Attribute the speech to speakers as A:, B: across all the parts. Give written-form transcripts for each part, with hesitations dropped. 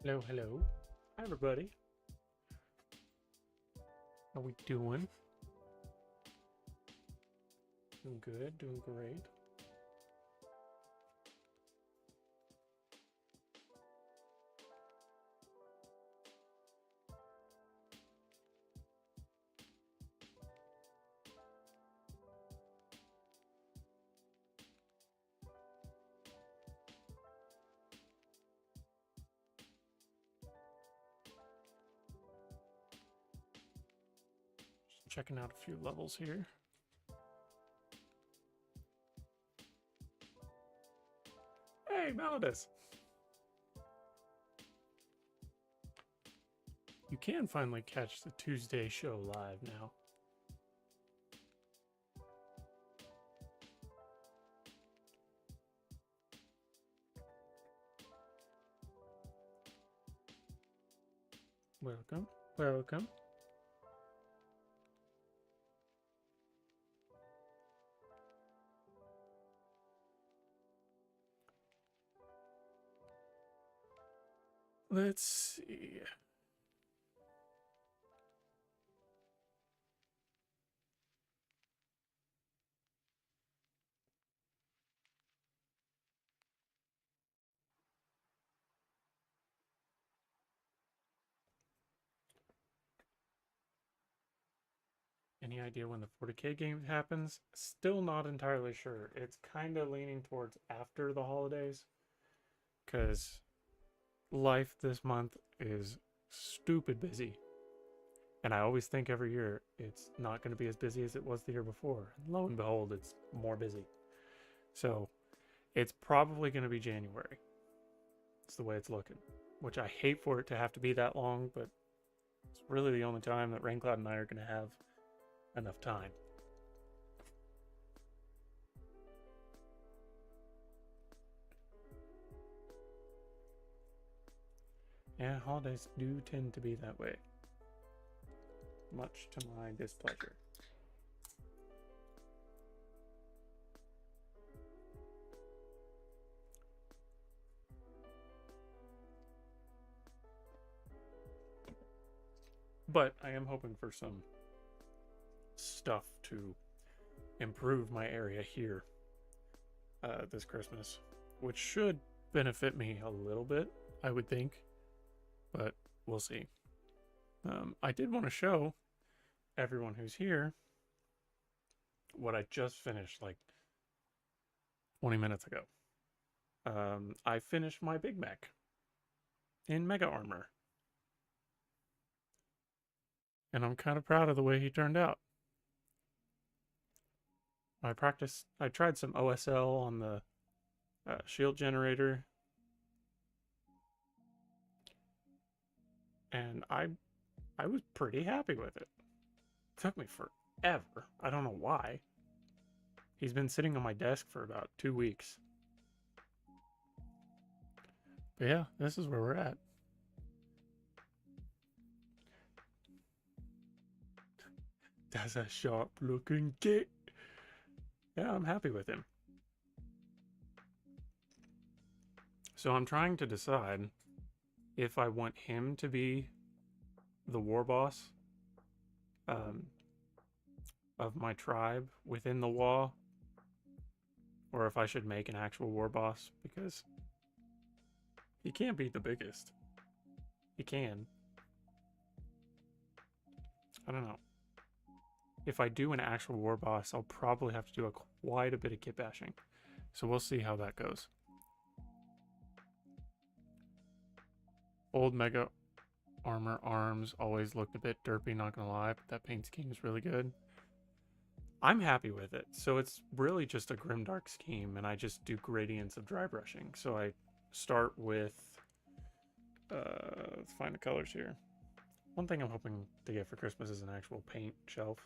A: Hello, hello. Hi, everybody. How we doing? Doing good, doing great. Just checking out a few levels here. Hey, Malodus! You can finally catch the Tuesday show live now. Welcome, welcome. Let's see. Any idea when the 40k game happens? Still not entirely sure. It's kind of leaning towards after the holidays, because life this month is stupid busy. And I always think every year it's not going to be as busy as it was the year before. And lo and behold, it's more busy. So it's probably going to be January. It's the way it's looking, which I hate for it to have to be that long, but it's really the only time that Raincloud and I are going to have enough time. Yeah, holidays do tend to be that way, much to my displeasure. But I am hoping for some stuff to improve my area here this Christmas, which should benefit me a little bit, I would think, but we'll see. I did want to show everyone who's here what I just finished like 20 minutes ago. I finished my Big Mac in Mega Armor, and I'm kind of proud of the way he turned out. I tried some OSL on the shield generator, and I was pretty happy with it. Took me forever. I don't know why. He's been sitting on my desk for about 2 weeks. But yeah, this is where we're at. That's a sharp looking kid. Yeah, I'm happy with him. So I'm trying to decide if I want him to be the war boss um, of my tribe within the wall, or if I should make an actual war boss, because he can't beat the biggest. He can. I don't know. If I do an actual war boss, I'll probably have to do quite a bit of kit bashing. So we'll see how that goes. Old Mega Armor arms always looked a bit derpy, not gonna lie, but that paint scheme is really good. I'm happy with it. So it's really just a grimdark scheme, and I just do gradients of dry brushing. So I start with, let's find the colors here. One thing I'm hoping to get for Christmas is an actual paint shelf,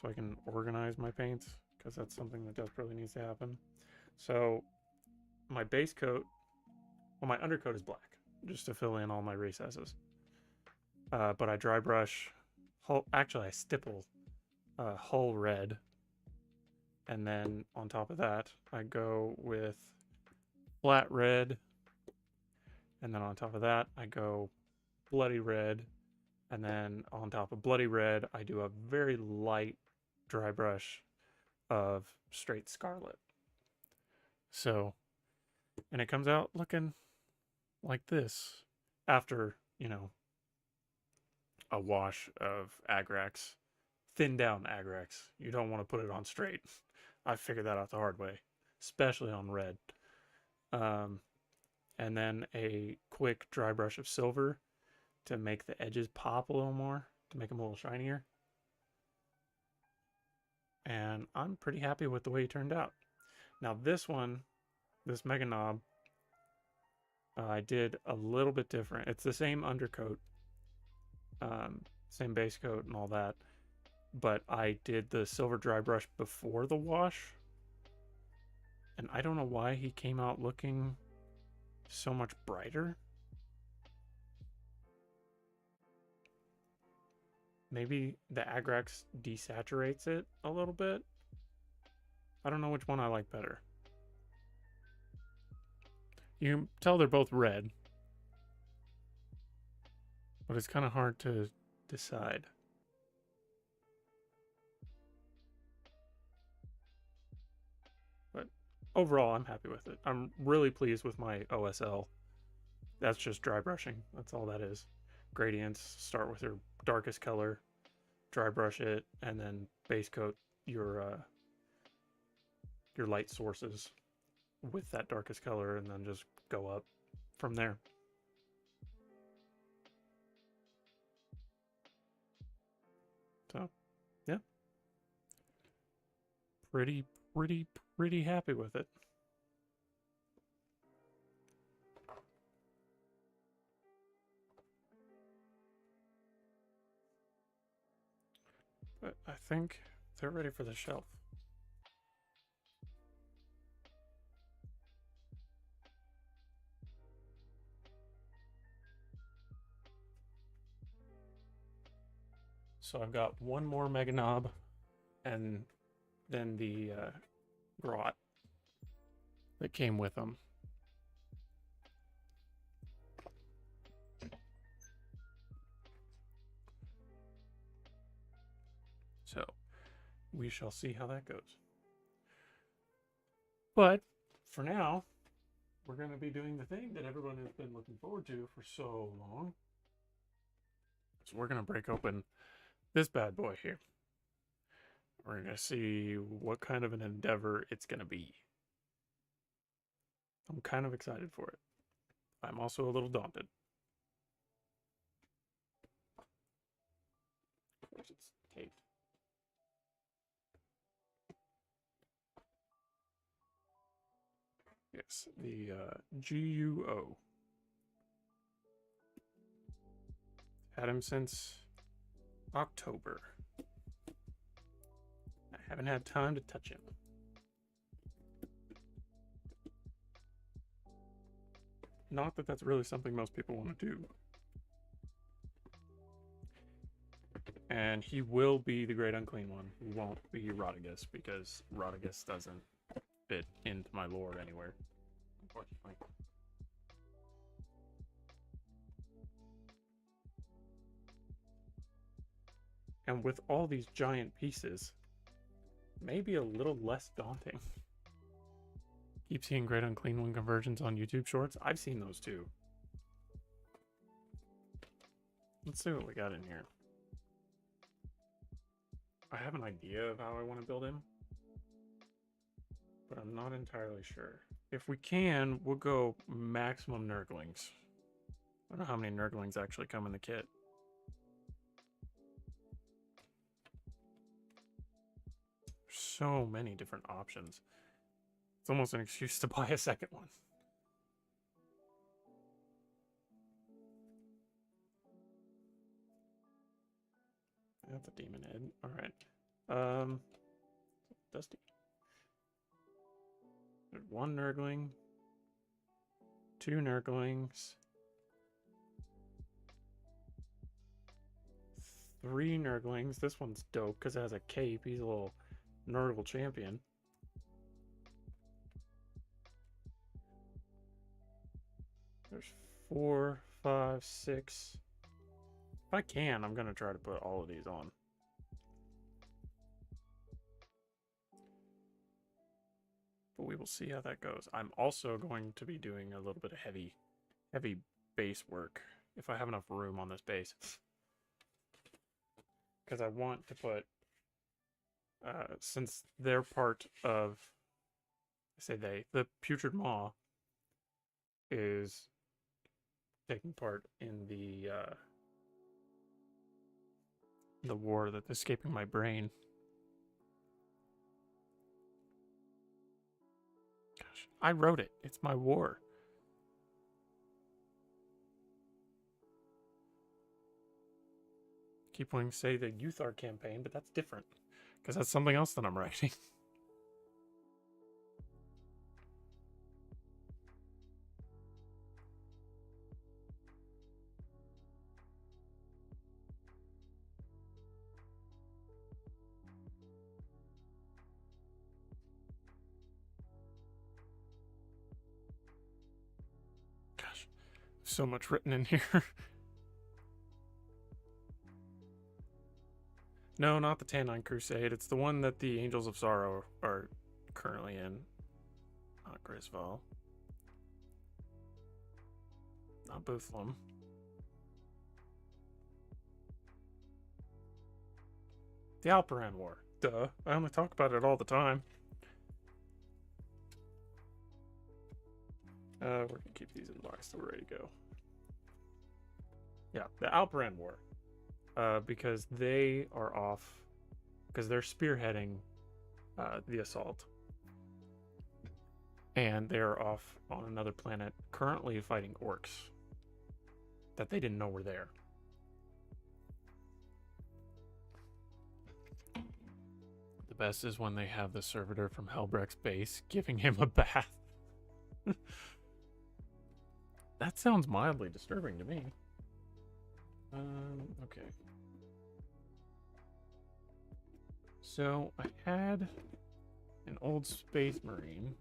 A: so I can organize my paints, because that's something that desperately needs to happen. So my base coat, well, my undercoat is black, just to fill in all my recesses. But I dry brush, actually I stipple hull red, and then on top of that I go with flat red And then on top of that, I go bloody red. And then on top of bloody red, I do a very light dry brush of straight scarlet. So, and it comes out looking like this after, you know, a wash of Agrax, thin down Agrax. You don't want to put it on straight. I figured that out the hard way, especially on red. And then a quick dry brush of silver to make the edges pop a little more, to make them a little shinier. And I'm pretty happy with the way it turned out. Now this one, this Mega Knob, I did a little bit different. It's the same undercoat, same base coat and all that, but I did the silver dry brush before the wash. And I don't know why he came out looking so much brighter. Maybe the Agrax desaturates it a little bit. I don't know which one I like better. You can tell they're both red, but it's kind of hard to decide. But overall, I'm happy with it. I'm really pleased with my OSL. That's just dry brushing. That's all that is. Gradients, start with your darkest color, dry brush it, and then base coat your light sources with that darkest color, and then just go up from there. So, yeah. Pretty happy with it. But I think they're ready for the shelf. So I've got one more Mega Knob, and then the grot that came with them. So we shall see how that goes. But for now, we're going to be doing the thing that everyone has been looking forward to for so long. So we're going to break open this bad boy here. We're going to see what kind of an endeavor it's going to be. I'm kind of excited for it. I'm also a little daunted. Of course, it's taped. Yes, the GUO. Had him since October. I haven't had time to touch him. Not that that's really something most people want to do. And he will be the Great Unclean One. He won't be Rotigus, because Rotigus doesn't fit into my lore anywhere, unfortunately. And with all these giant pieces, maybe a little less daunting. Keep seeing Great Unclean One conversions on YouTube Shorts. I've seen those too. Let's see what we got in here. I have an idea of how I want to build him, but I'm not entirely sure. If we can, we'll go maximum Nurglings. I don't know how many Nurglings actually come in the kit. So many different options. It's almost an excuse to buy a second one. That's a demon head. All right. Dusty. There's one Nurgling. Two Nurglings. Three Nurglings. This one's dope because it has a cape. He's a little Nurgle champion. There's 4, 5, 6. If I can, I'm going to try to put all of these on. But we will see how that goes. I'm also going to be doing a little bit of heavy base work if I have enough room on this base. Because I want to put, since they're part of, I say they, the Putrid Maw is taking part in the war that's escaping my brain. Gosh, I wrote it. It's my war. Keep wanting to say the Youth Art campaign, but that's different. Because that's something else that I'm writing. Gosh, so much written in here. No, not the Tannine Crusade. It's the one that the Angels of Sorrow are currently in. Not Grisval. Not Boothlam. The Alperan War. Duh. I only talk about it all the time. We're going to keep these in the box so we're ready to go. Yeah, the Alperan War. Because they are off, because they're spearheading the assault. And they're off on another planet currently fighting orcs that they didn't know were there. The best is when they have the servitor from Helbrecht's base giving him a bath. That sounds mildly disturbing to me. Okay. So I had an old Space Marine.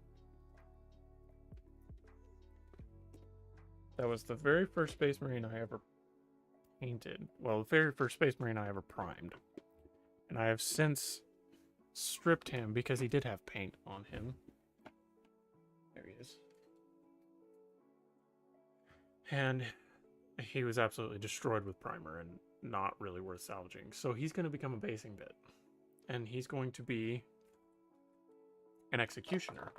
A: That was the very first Space Marine I ever painted. Well, the very first Space Marine I ever primed. And I have since stripped him because he did have paint on him. There he is. And he was absolutely destroyed with primer and not really worth salvaging. So he's going to become a basing bit. And he's going to be an executioner.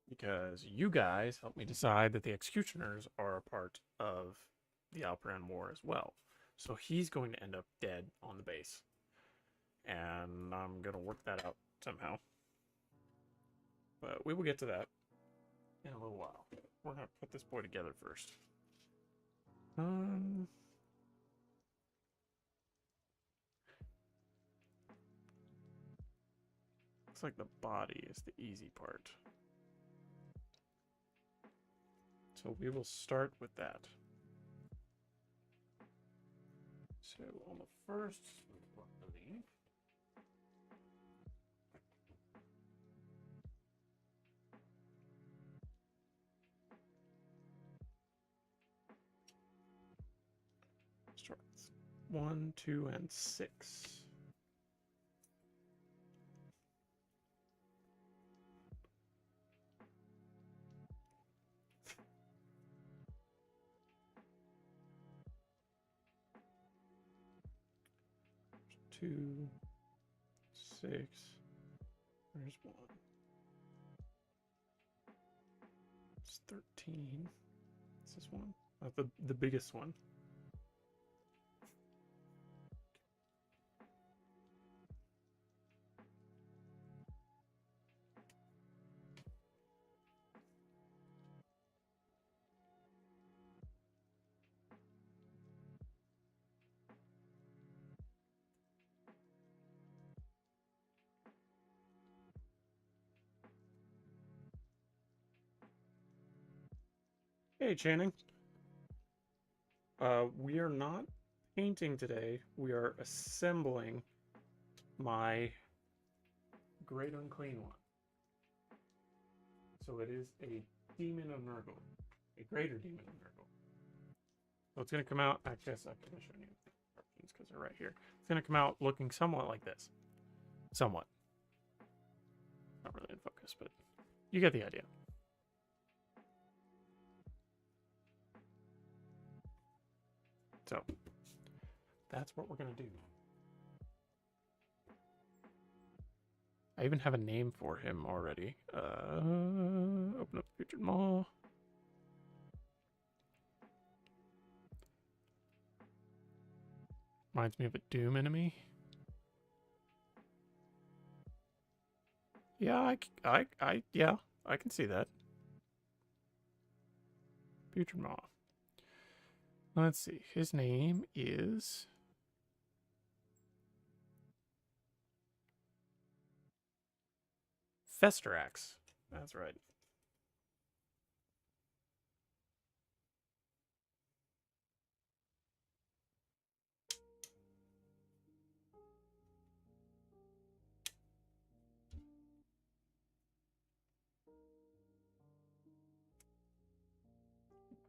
A: Because you guys helped me decide that the executioners are a part of the Alperan War as well. So he's going to end up dead on the base. And I'm going to work that out somehow. But we will get to that in a little while. We're going to put this boy together first. Looks like the body is the easy part. So we will start with that. So on the first, I believe, start with 1, 2, and 6. Two, 6. There's 1. It's 13. What's this one? The biggest one. Hey, Channing. We are not painting today. We are assembling my Great Unclean One. So it is a Demon of Nurgle. A Greater Demon of Nurgle. So it's going to come out, I guess I can show you because they're right here. It's going to come out looking somewhat like this. Somewhat. Not really in focus, but you get the idea. So that's what we're going to do. I even have a name for him already. Open up Featured Maw. Reminds me of a Doom enemy. Yeah, yeah, I can see that. Putrid Maw. Let's see. His name is Festerax. That's right.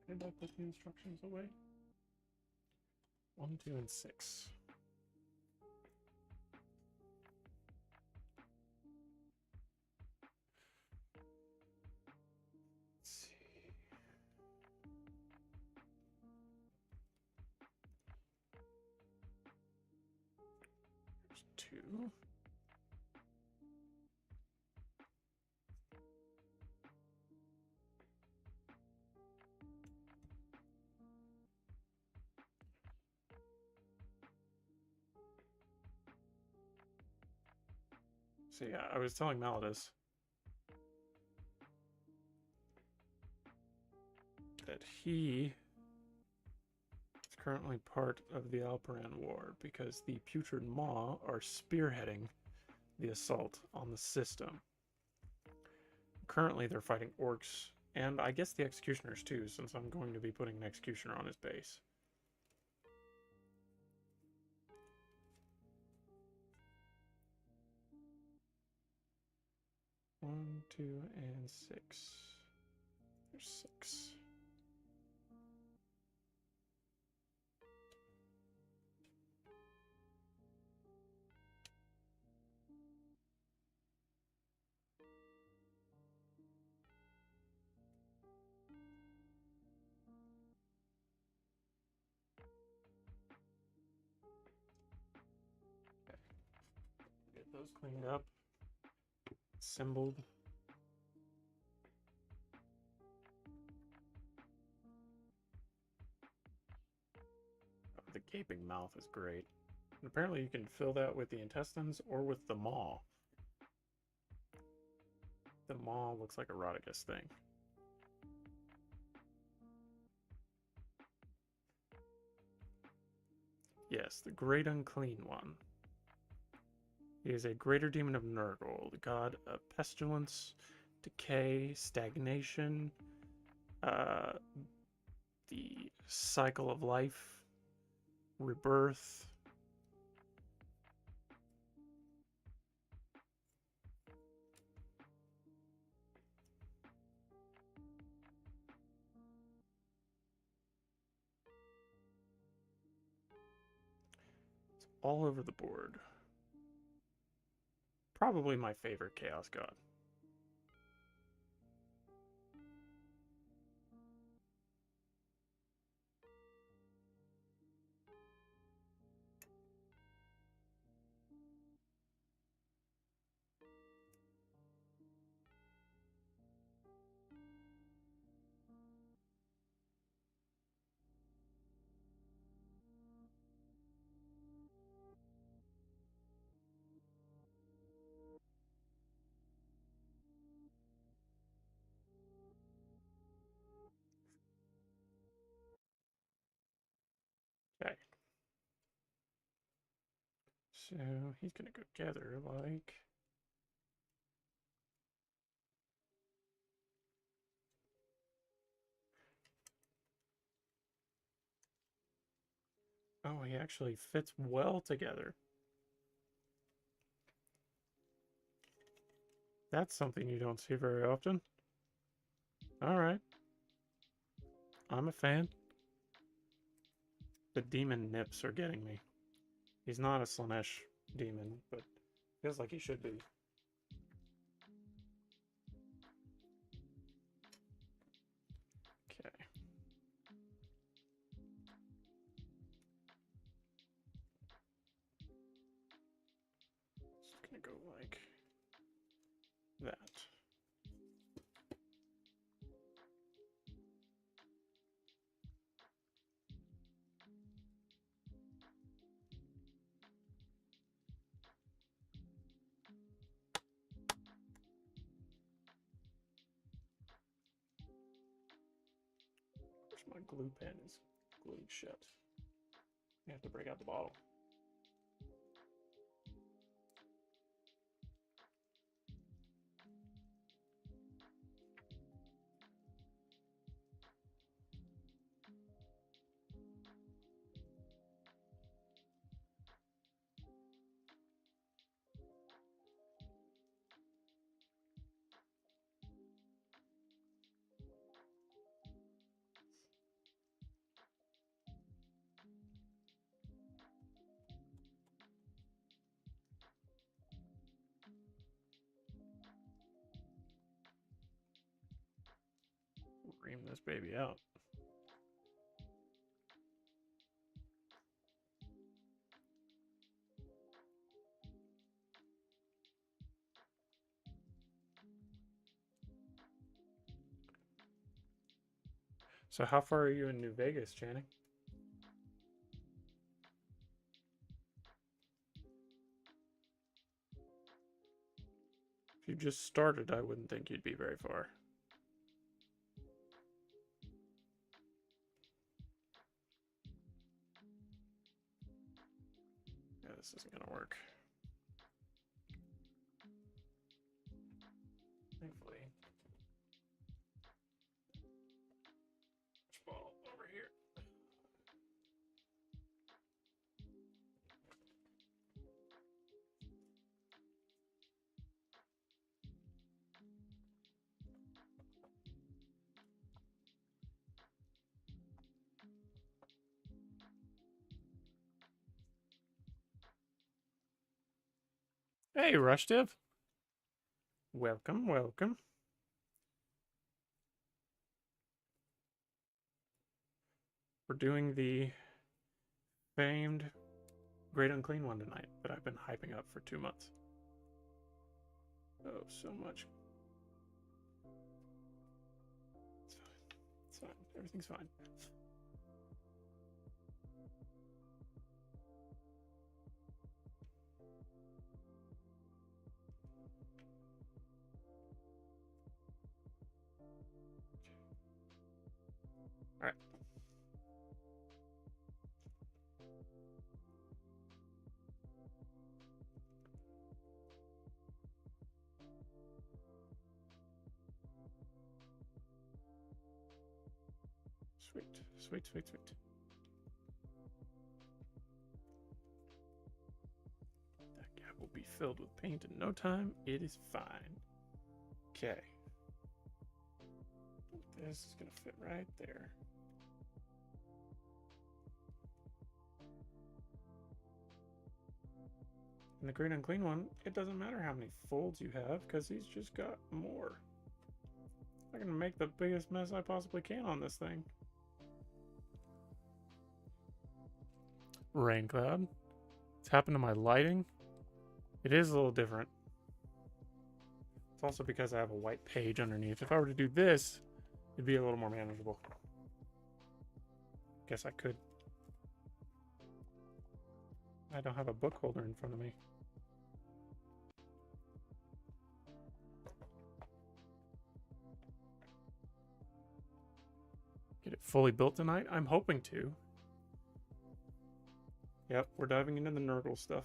A: Did I put the instructions away? 1, 2, and 6. Let's see. There's 2. So yeah, I was telling Malodus that he is currently part of the Alperan War because the Putrid Maw are spearheading the assault on the system. Currently, they're fighting orcs, and I guess the executioners too, since I'm going to be putting an executioner on his base. One, 2, and 6. There's 6. Okay. Get those cleaned up, assembled. Oh, the gaping mouth is great. And apparently you can fill that with the intestines or with the maw. The maw looks like a Rodigus thing. Yes, the Great Unclean One. He is a greater demon of Nurgle, the god of pestilence, decay, stagnation, the cycle of life, rebirth. It's all over the board. Probably my favorite Chaos God. Okay. So he's gonna go gather like oh, he actually fits well together. That's something you don't see very often. All right. I'm a fan. The demon nips are getting me. He's not a Slanesh demon, but feels like he should be. Okay. Just gonna go like that. My glue pen is glued shut. You have to break out the bottle. Ream this baby out. So how far are you in New Vegas, Channing? If you just started, I wouldn't think you'd be very far. Yeah, this isn't gonna work. Thankfully. Ball over here. Hey, Rushdiv. Welcome, welcome. We're doing the famed Great Unclean one tonight that I've been hyping up for 2 months. Oh, so much. It's fine. It's fine. Everything's fine. All right. Sweet, sweet, sweet, sweet. That gap will be filled with paint in no time. It is fine. Okay. This is gonna fit right there. In the Great Unclean one, it doesn't matter how many folds you have because he's just got more. I'm gonna make the biggest mess I possibly can on this thing. Rain cloud. What's happened to my lighting? It is a little different. It's also because I have a white page underneath. If I were to do this, it'd be a little more manageable. Guess I could. I don't have a book holder in front of me. Get it fully built tonight? I'm hoping to. Yep, we're diving into the Nurgle stuff.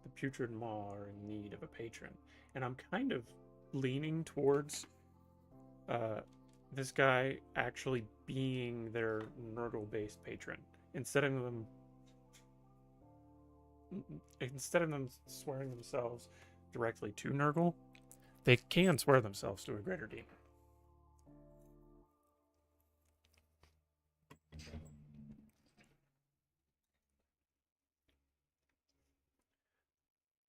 A: The Putrid Maw are in need of a patron. And I'm kind of leaning towards this guy actually being their Nurgle-based patron. instead of them instead of them swearing themselves directly to Nurgle, they can swear themselves to a greater demon.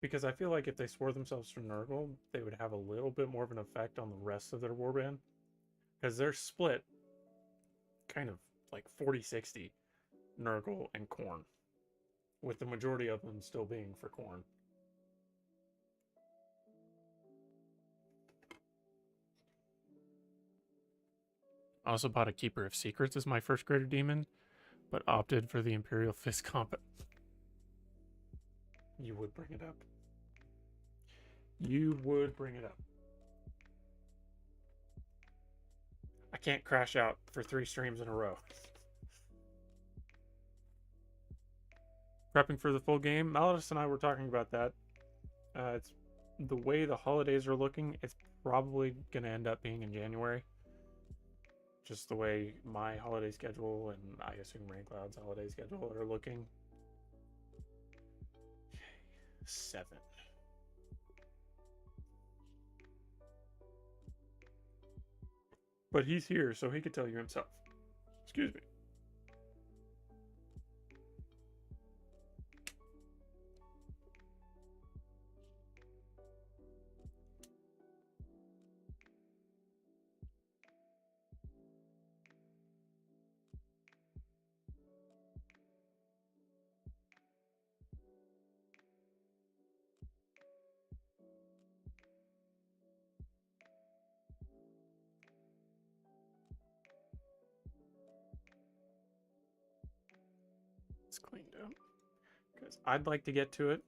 A: Because I feel like if they swore themselves to Nurgle, they would have a little bit more of an effect on the rest of their warband. Because they're split kind of like 40-60 Nurgle and Khorne, with the majority of them still being for Khorne. I also bought a Keeper of Secrets as my first greater demon, but opted for the Imperial Fist combat. You would bring it up. You would bring it up. I can't crash out for 3 streams in a row. Prepping for the full game. Malodus and I were talking about that. It's the way the holidays are looking. It's probably going to end up being in January. Just the way my holiday schedule and I assume Raincloud's holiday schedule are looking. 7. But he's here, so he could tell you himself. Excuse me. It's cleaned up. Because I'd like to get to it.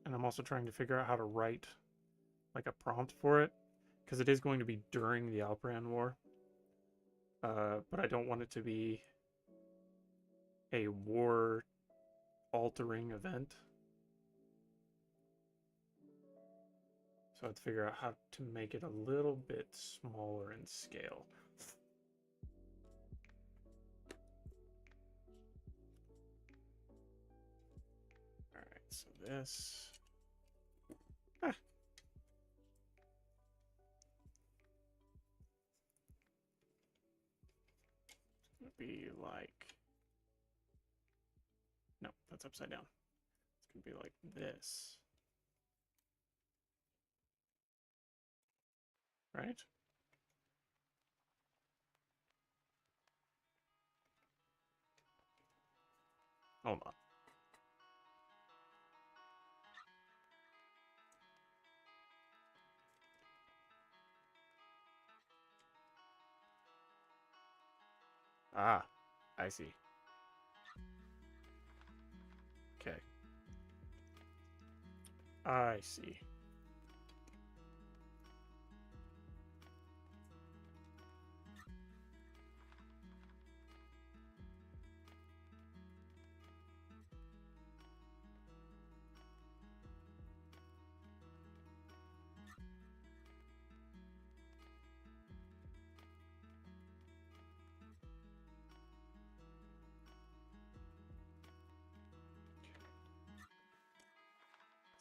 A: And I'm also trying to figure out how to write like a prompt for it. Because it is going to be during the Alperan War. But I don't want it to be a war-altering event. So I have to figure out how to make it a little bit smaller in scale. Alright, so this... It'd be like... No, that's upside down. It's going to be like this. Right? Hold on. Ah, I see. Okay. I see.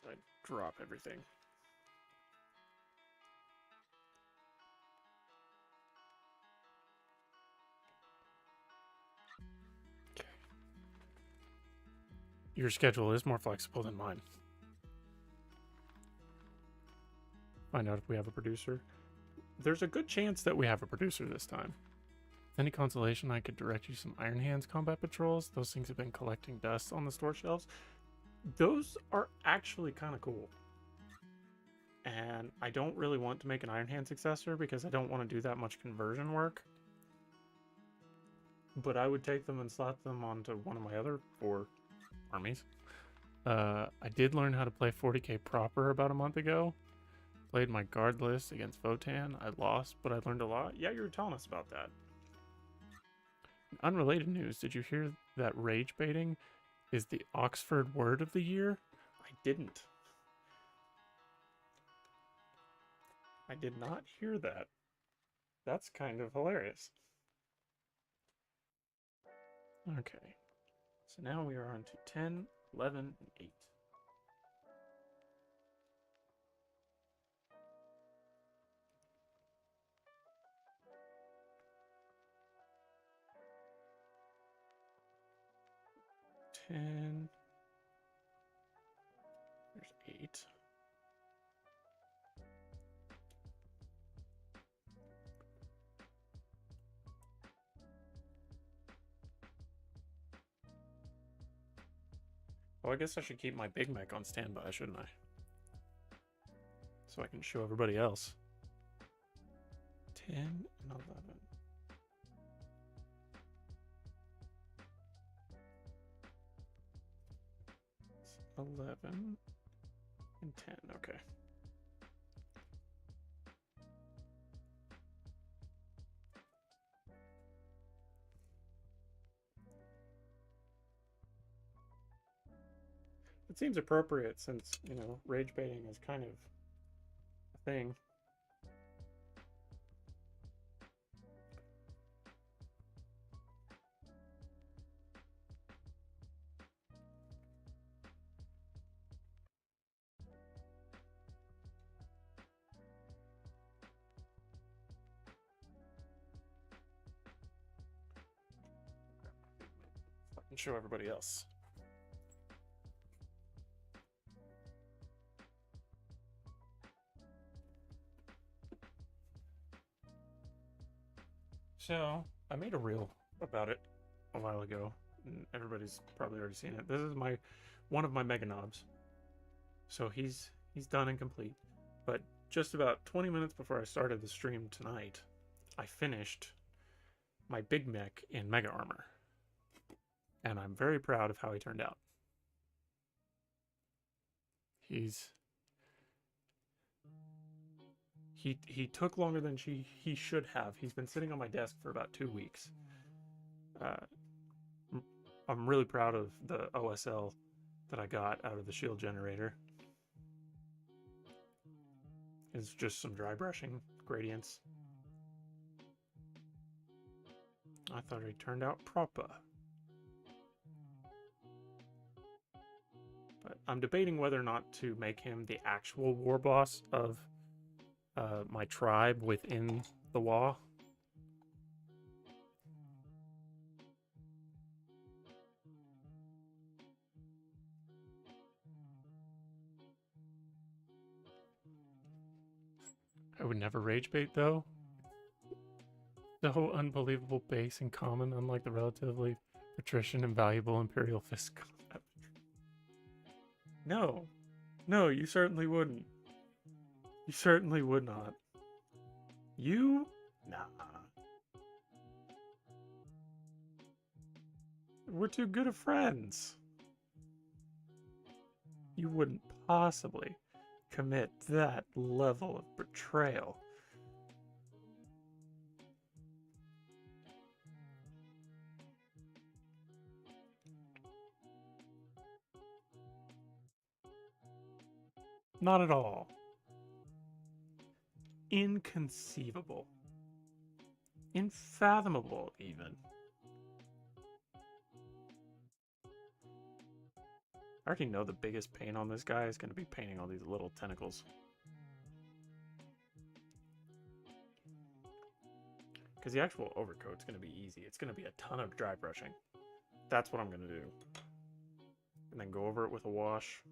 A: So I drop everything. Okay. Your schedule is more flexible than mine. Find out if we have a producer. There's a good chance that we have a producer this time. Any consolation, I could direct you some Iron Hands combat patrols. Those things have been collecting dust on the store shelves. Those are actually kind of cool. And I don't really want to make an Iron Hand successor because I don't want to do that much conversion work. But I would take them and slap them onto one of my other 4 armies. I did learn how to play 40k proper about a month ago. Played my guard list against Votan. I lost, but I learned a lot. Yeah, you were telling us about that. Unrelated news, did you hear that rage baiting is the Oxford word of the year? I didn't. I did not hear that. That's kind of hilarious. Okay. So now we are on to 10, 11, and 8. Ten. There's 8. Oh, I guess I should keep my Big Mac on standby, shouldn't I? So I can show everybody else. 10 and 11. 11 and 10, okay. It seems appropriate since, you know, rage baiting is kind of a thing. And show everybody else. So, I made a reel about it a while ago, and everybody's probably already seen it. This is one of my mega knobs. So he's done and complete. But just about 20 minutes before I started the stream tonight, I finished my big mech in mega armor. And I'm very proud of how he turned out. He took longer than he should have. He's been sitting on my desk for about 2 weeks. I'm really proud of the OSL that I got out of the shield generator. It's just some dry brushing gradients. I thought he turned out proper. But I'm debating whether or not to make him the actual war boss of my tribe within the WoW. I would never rage bait though. So unbelievable base and common, unlike the relatively patrician and valuable Imperial Fist concept. No. No, you certainly wouldn't. You certainly would not. You? Nah. We're too good of friends. You wouldn't possibly commit that level of betrayal. Not at all. Inconceivable. Unfathomable, even. I already know the biggest pain on this guy is going to be painting all these little tentacles. Because the actual overcoat's going to be easy. It's going to be a ton of dry brushing. That's what I'm going to do. And then go over it with a wash.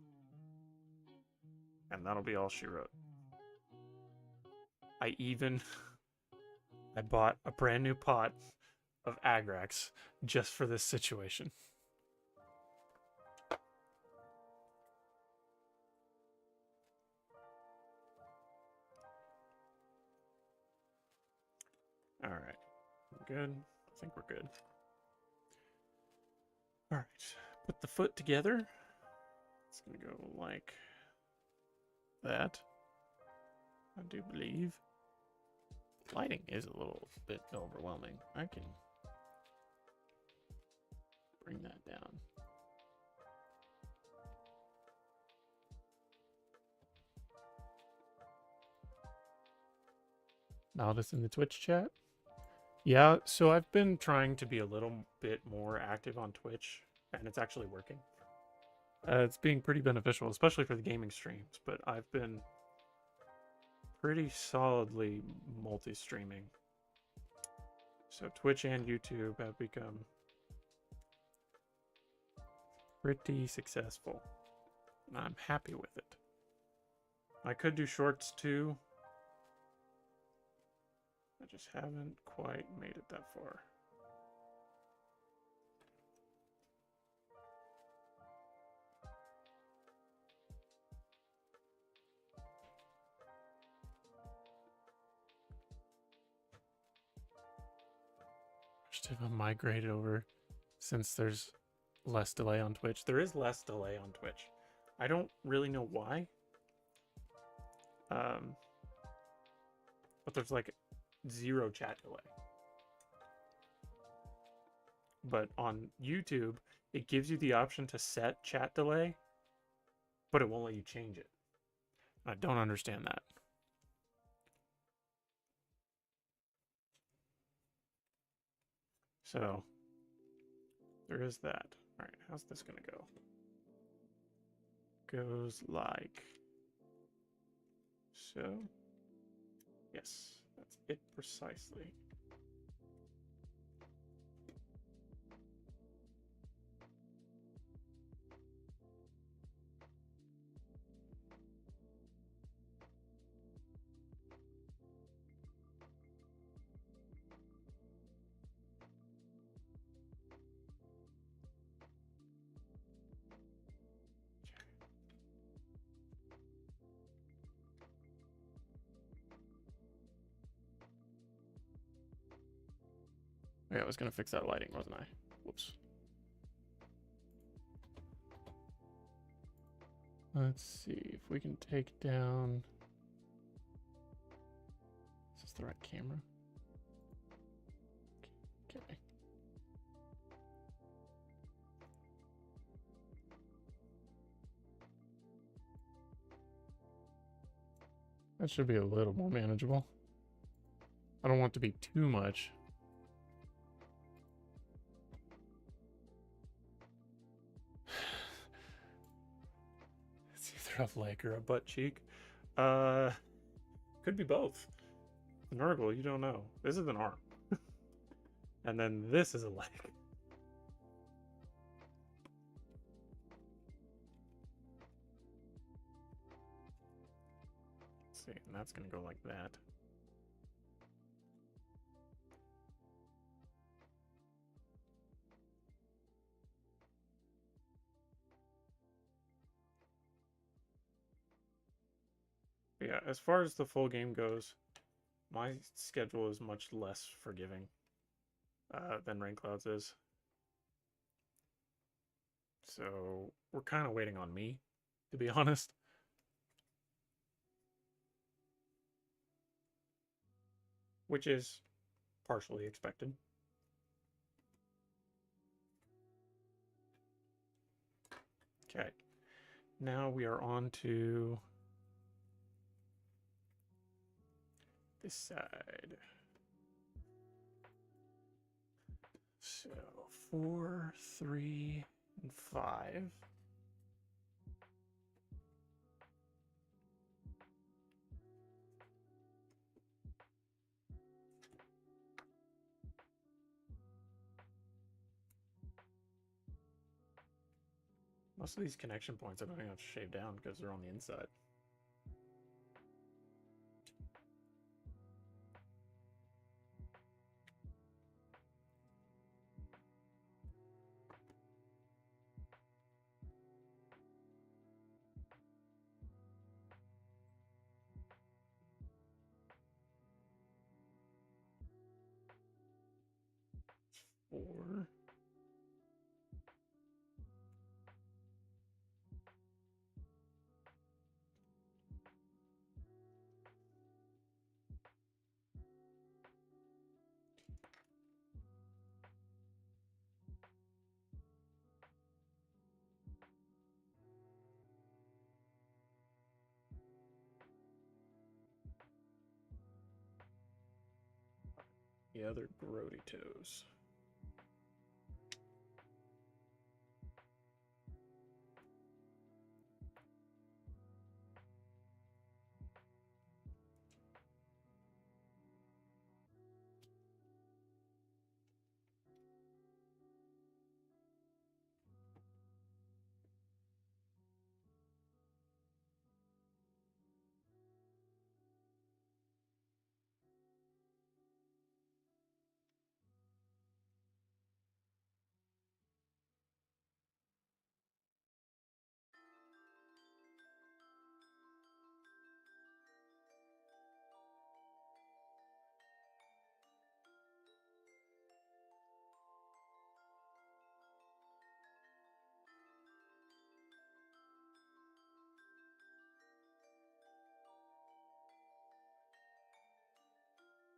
A: And that'll be all she wrote. I bought a brand new pot of Agrax just for this situation. All right, good. I think we're good. All right, put the foot together. It's gonna go like that. I do believe. Lighting is a little bit overwhelming. I can bring that down. Notice in the Twitch chat, Yeah, so I've been trying to be a little bit more active on Twitch, and it's actually working. It's being pretty beneficial, especially for the gaming streams, but I've been pretty solidly multi-streaming. So Twitch and YouTube have become pretty successful, and I'm happy with it. I could do shorts too. I just haven't quite made it that far. Just have migrated over since there's less delay on Twitch. There is less delay on Twitch. I don't really know why. But there's like 0 chat delay. But on YouTube, it gives you the option to set chat delay, but it won't let you change it. I don't understand that. So there is that. All right, how's this gonna go? Goes like so. Yes, that's it precisely. Yeah, I was gonna fix that lighting, wasn't I? Whoops. Let's see if we can take down. Is this the right camera? Okay. That should be a little more manageable. I don't want it to be too much. It's either a leg or a butt cheek. Could be both. The Nurgle, you don't know. This is an arm. And then this is a leg. Let's see, and that's gonna go like that. But yeah, as far as the full game goes, my schedule is much less forgiving than Raincloud's is. So we're kind of waiting on me, to be honest. Which is partially expected. Okay. Now we are on to this side. So 4, 3, and 5. Most of these connection points I don't even have to shave down because they're on the inside. Four. The other grody toes.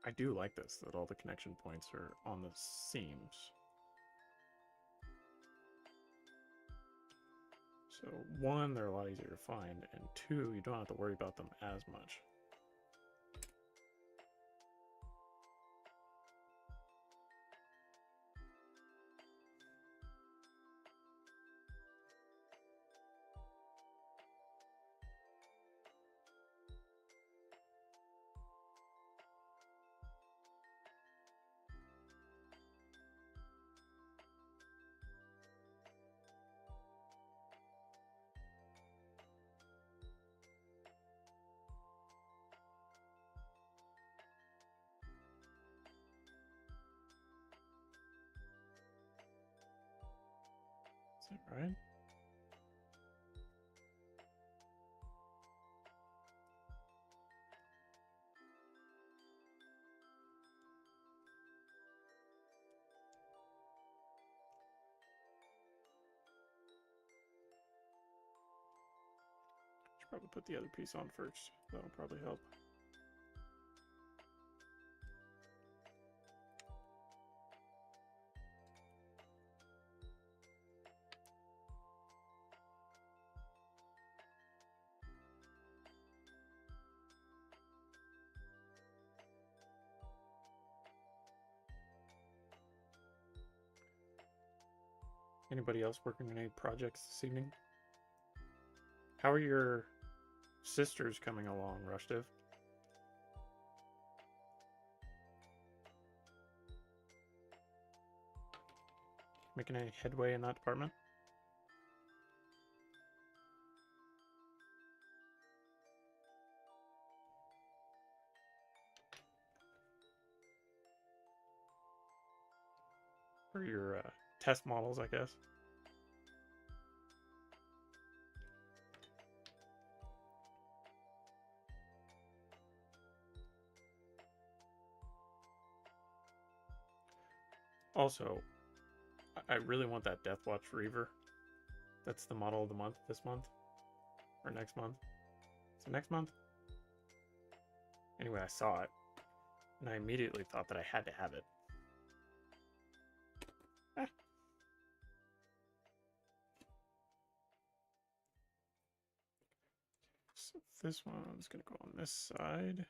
A: I do like this, that all the connection points are on the seams. So one, they're a lot easier to find, and two, you don't have to worry about them as much. Is that right? Should probably put the other piece on first. That'll probably help. Anybody else working on any projects this evening? How are your sisters coming along, Rushdiv? Making any headway in that department? For your test models, I guess. Also, I really want that Deathwatch Reaver. That's the model of the month this month. Or next month. Is it next month? Anyway, I saw it. And I immediately thought that I had to have it. Ah. So this one's going to go on this side.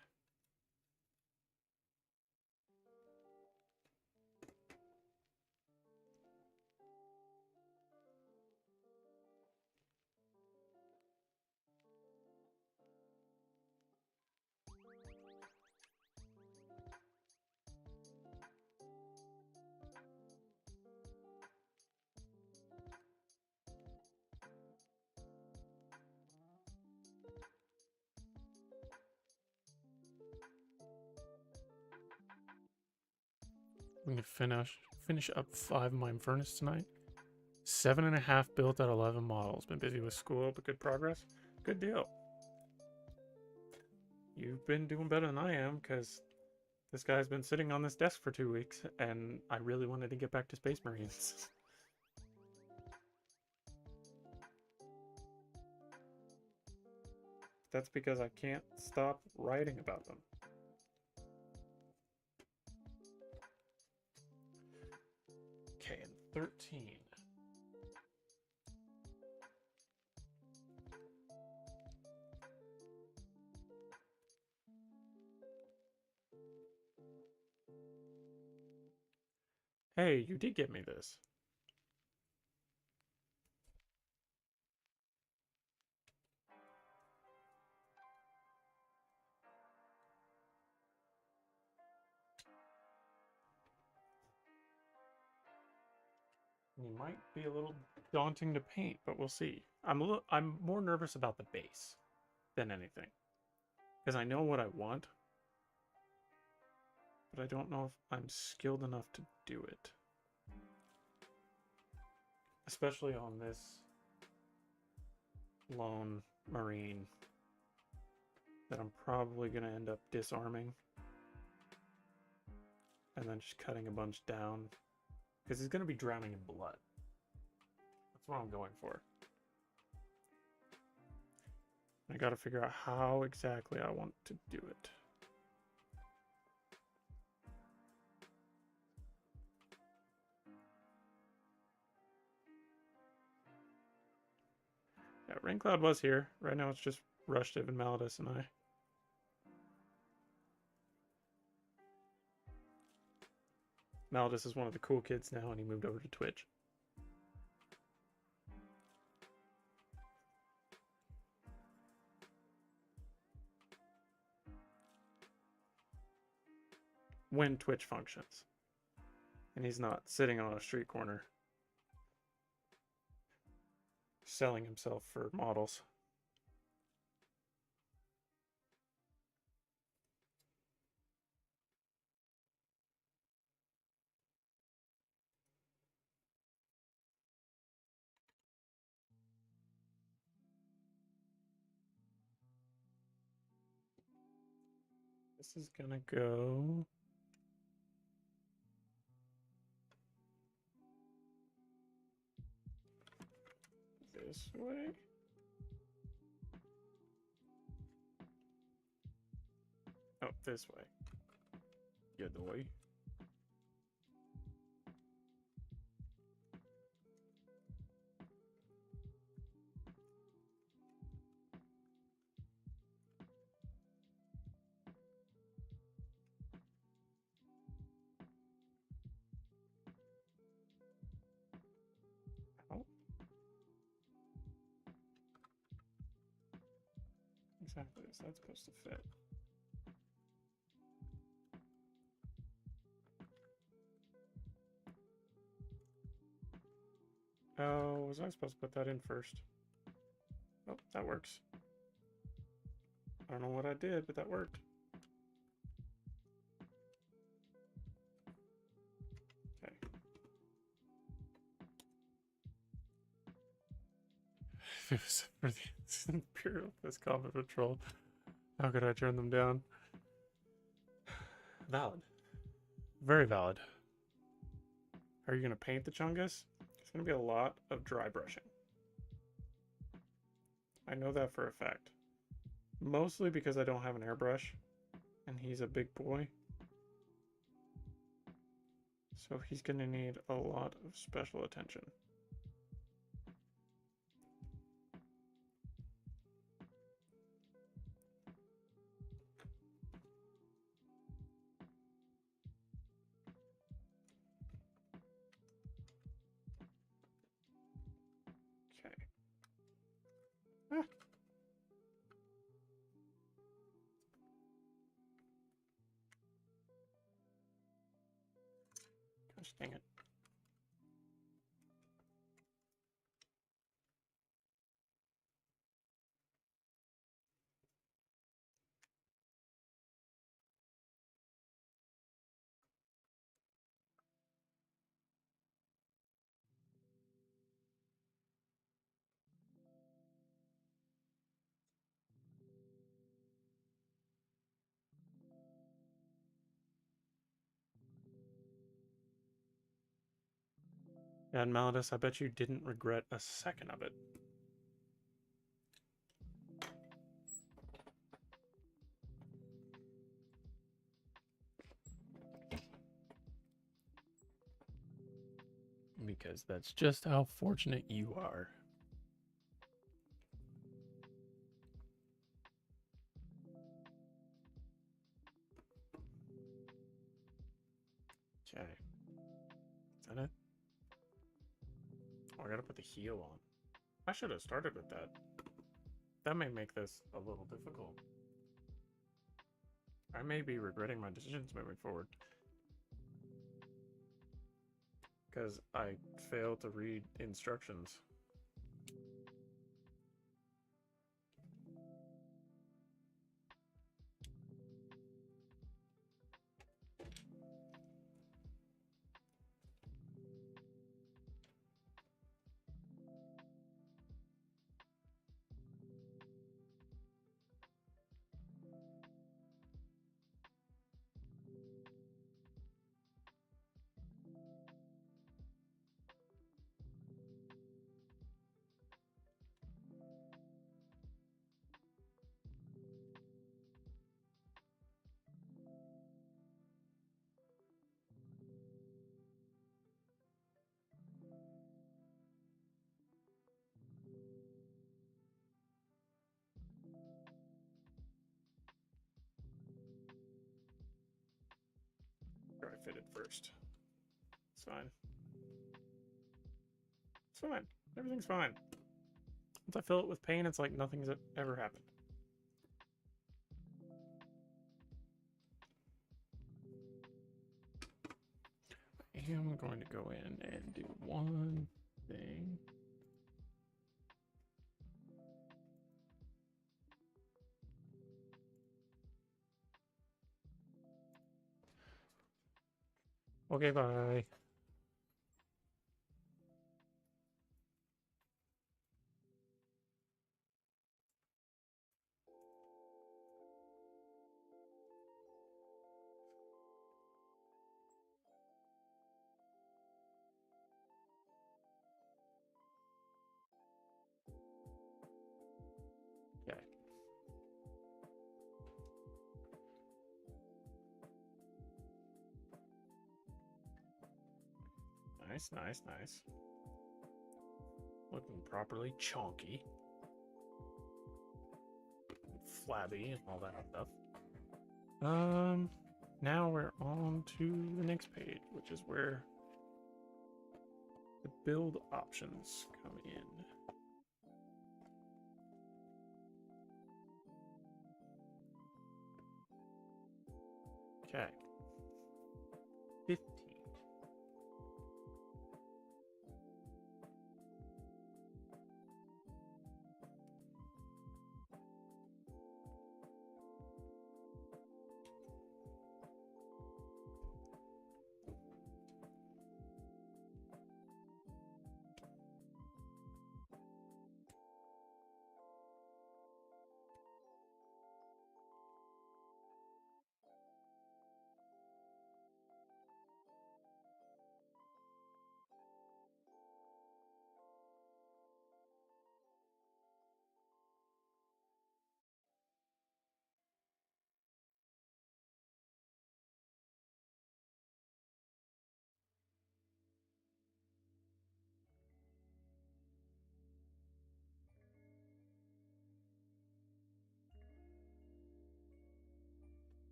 A: I'm going to finish up 5 Mine Furnace tonight. 7.5 built at 11 models. Been busy with school, but good progress. Good deal. You've been doing better than I am, because this guy's been sitting on this desk for 2 weeks, and I really wanted to get back to Space Marines. That's because I can't stop writing about them. Okay, and 13. Hey, you did get me this. He might be a little daunting to paint, but we'll see. I'm more nervous about the base than anything. Because I know what I want, but I don't know if I'm skilled enough to do it. Especially on this lone marine that I'm probably going to end up disarming. And then just cutting a bunch down. Because he's going to be drowning in blood. That's what I'm going for. I got to figure out how exactly I want to do it. Yeah, Raincloud was here. Right now it's just Rushtiv and Malidus and I. Malidus is one of the cool kids now and he moved over to Twitch. When Twitch functions. And he's not sitting on a street corner selling himself for models. This is gonna go this way. Oh, this way. Good boy. Ow. Exactly, is that supposed to fit? Oh, was I supposed to put that in first? Oh, that works. I don't know what I did, but that worked. Okay. If it was for the Imperial Fist Combat Patrol, how could I turn them down? Valid. Very valid. Are you going to paint the Chungus? It's going to be a lot of dry brushing. I know that for a fact. Mostly because I don't have an airbrush, and he's a big boy. So he's going to need a lot of special attention. Okay. Ah. Gosh dang it. Yeah, and Malidus, I bet you didn't regret a second of it. Because that's just how fortunate you are. Okay. that it? Oh, I gotta put the heal on. I should have started with that. That may make this a little difficult. I may be regretting my decisions moving forward. Because I failed to read instructions. Try to fit it first. It's fine. It's fine. Everything's fine. Once I fill it with pain, it's like nothing's ever happened. I am going to go in and do one thing. Okay, bye. Okay. Nice, nice, nice. Looking properly chonky. Flabby and all that stuff. Now we're on to the next page, which is where the build options come in. Okay. 15.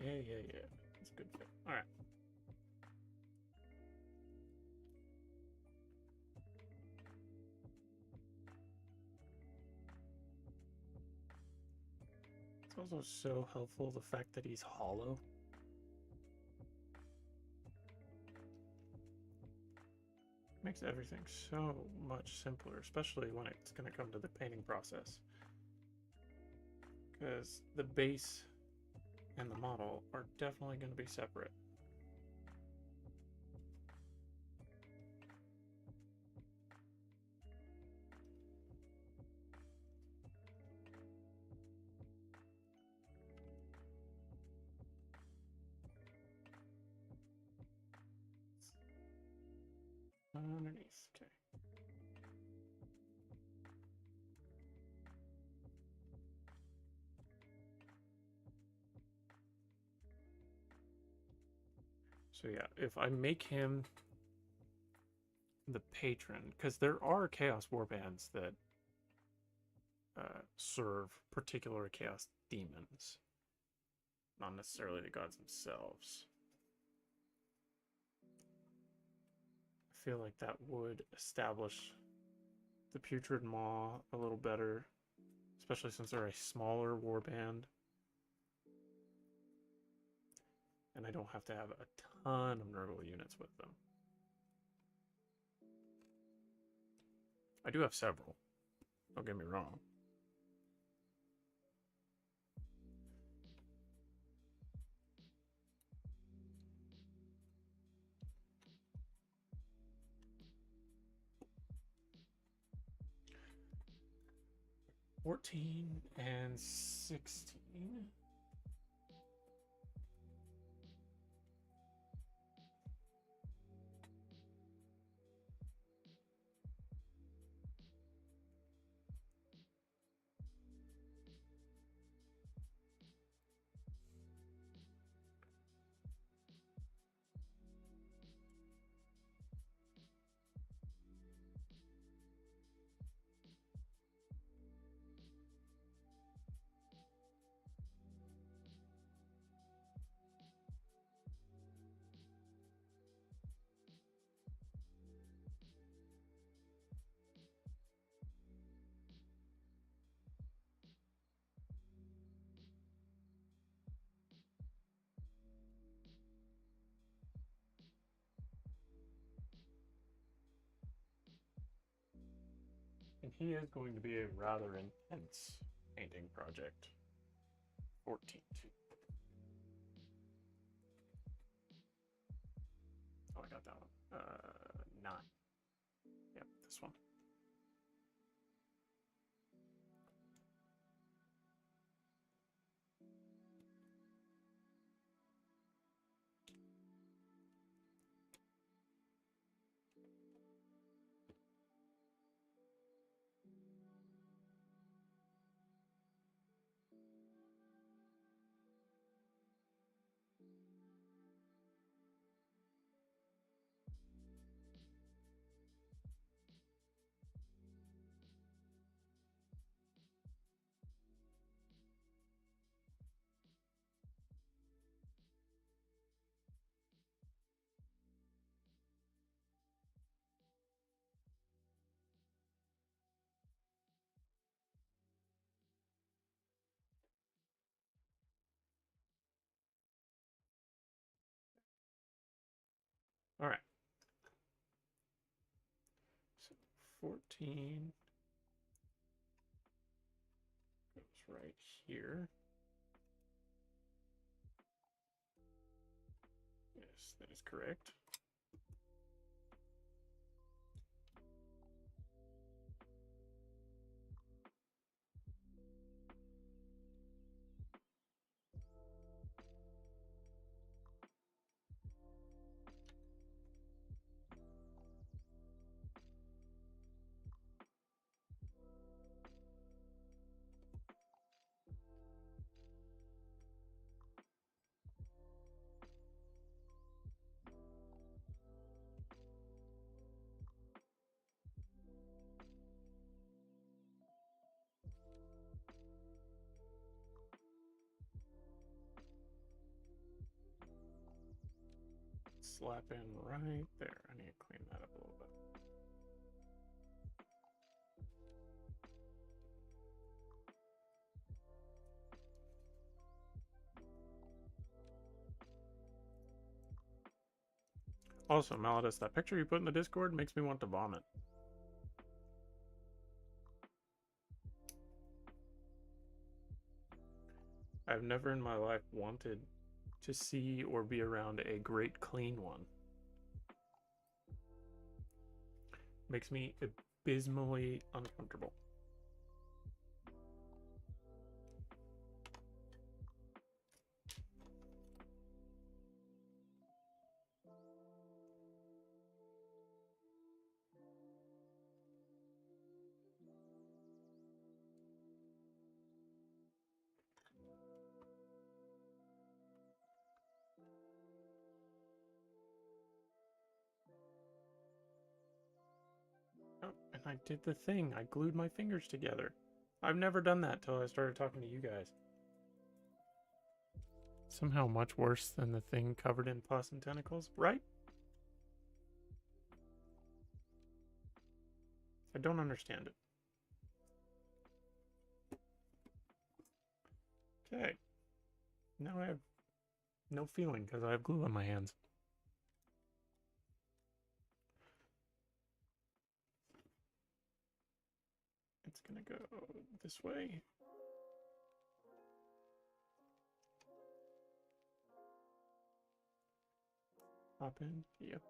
A: Yeah. That's a good fit. All right. It's also so helpful the fact that he's hollow. Makes everything so much simpler, especially when it's going to come to the painting process. Because the base and the model are definitely going to be separate. Underneath, okay. So yeah, if I make him the patron, because there are Chaos Warbands that serve particular Chaos demons, not necessarily the gods themselves. I feel like that would establish the Putrid Maw a little better, especially since they're a smaller warband. And I don't have to have a ton of Nurgle units with them. I do have several, don't get me wrong. $14 and $16. And he is going to be a rather intense painting project. 14 too. Oh, I got that one. 9. Yep, this one. All right. So 14 goes right here. Yes, that is correct. Slap in right there. I need to clean that up a little bit. Also, Maladus, that picture you put in the Discord makes me want to vomit. I've never in my life wanted to see or be around a great clean one. Makes me abysmally uncomfortable. And I did the thing. I glued my fingers together. I've never done that till I started talking to you guys. Somehow much worse than the thing covered in pus and tentacles, right? I don't understand it. Okay. Now I have no feeling because I have glue on my hands. It's gonna go this way. Hop in. Yep.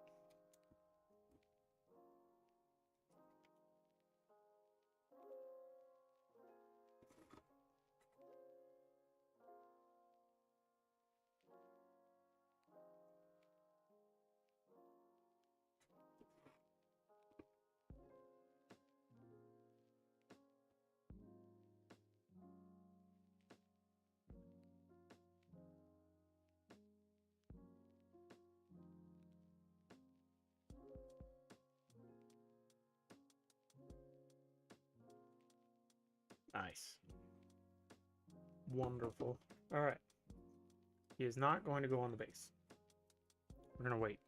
A: Nice. Wonderful. All right. He is not going to go on the base. We're going to wait.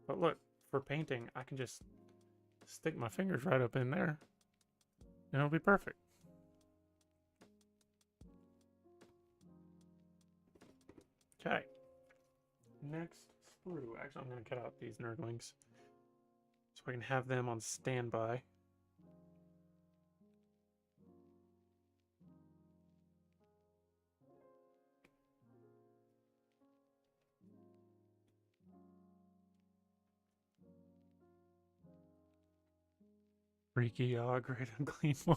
A: But look, for painting, I can just stick my fingers right up in there, and it'll be perfect. Okay. Next sprue. Actually, I'm going to cut out these nerdlings so I can have them on standby. Freaky, great unclean one.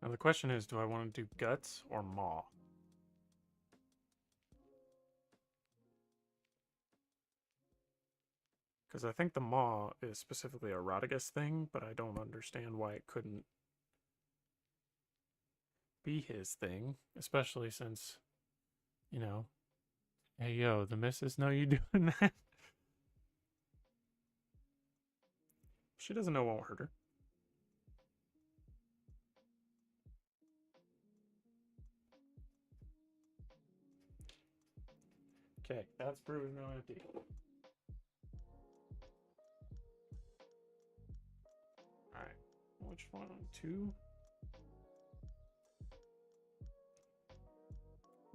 A: Now the question is, do I want to do guts or maw? Because I think the maw is specifically a Rodriguez thing, but I don't understand why it couldn't be his thing, especially since, you know, hey yo, the missus know you doing that? She doesn't know, won't hurt her. Okay, that's brewed now empty. Alright, which one? 2?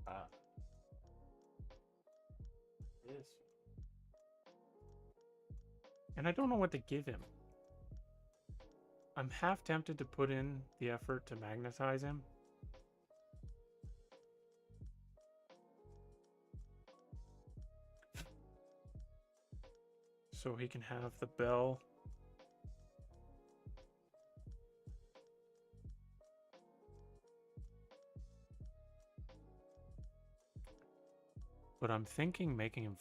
A: Ah. This. And I don't know what to give him. I'm half tempted to put in the effort to magnetize him. So he can have the bell. But I'm thinking making him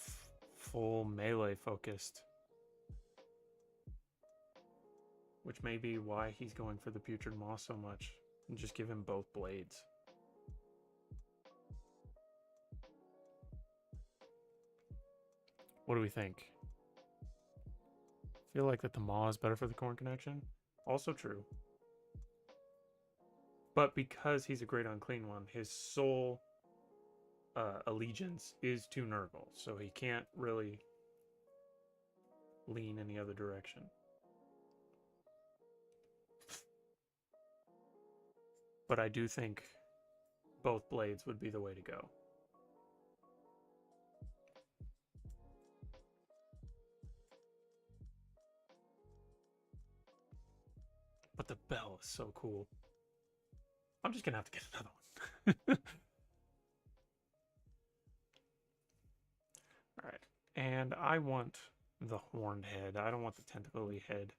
A: full melee focused. Which may be why he's going for the Putrid Maw so much. And just give him both blades. What do we think? Feel like that the Maw is better for the Corn connection. Also true. But because he's a great unclean one, his sole allegiance is to Nurgle. So he can't really lean any other direction. But I do think both blades would be the way to go. But the bell is so cool. I'm just gonna have to get another one. Alright. And I want the horned head. I don't want the tentacly head.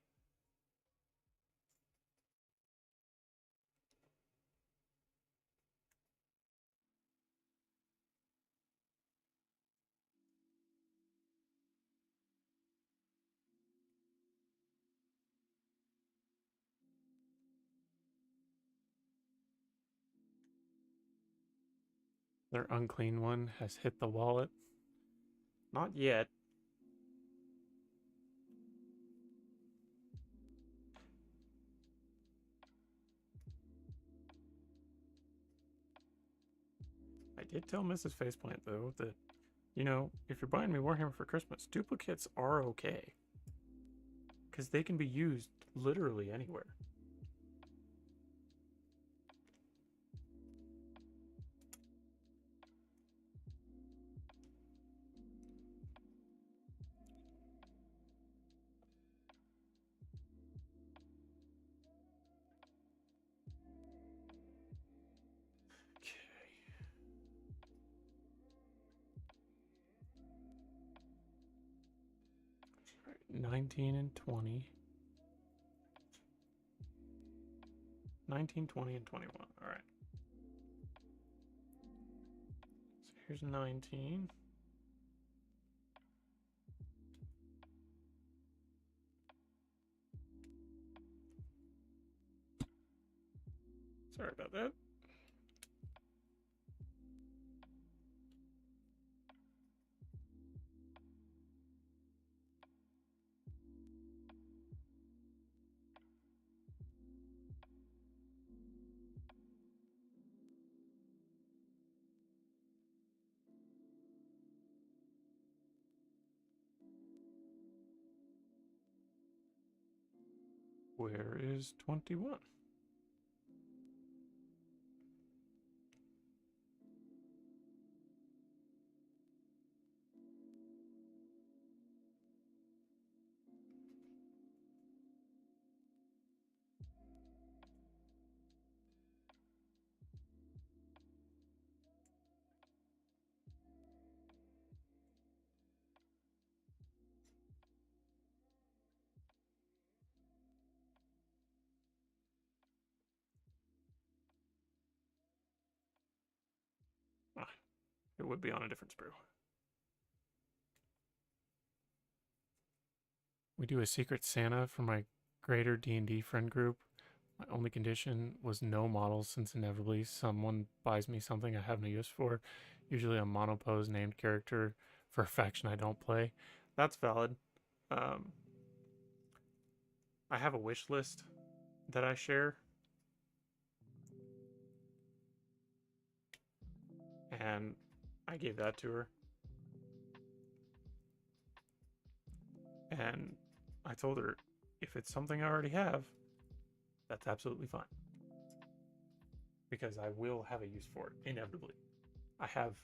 A: Their unclean one has hit the wallet. Not yet. I did tell Mrs. Faceplant, though, that, you know, if you're buying me Warhammer for Christmas, duplicates are okay. Because they can be used literally anywhere. Okay. 19 and 20. 19, 20, and 21. All right. So here's 19. Sorry about that. Where is 21? Ah, it would be on a different sprue. We do a Secret Santa for my greater D&D friend group. My only condition was no models, since inevitably someone buys me something I have no use for, usually a monopose named character for a faction I don't play. That's valid. I have a wish list that I share, and I gave that to her. And I told her, if it's something I already have, that's absolutely fine. Because I will have a use for it, inevitably. I have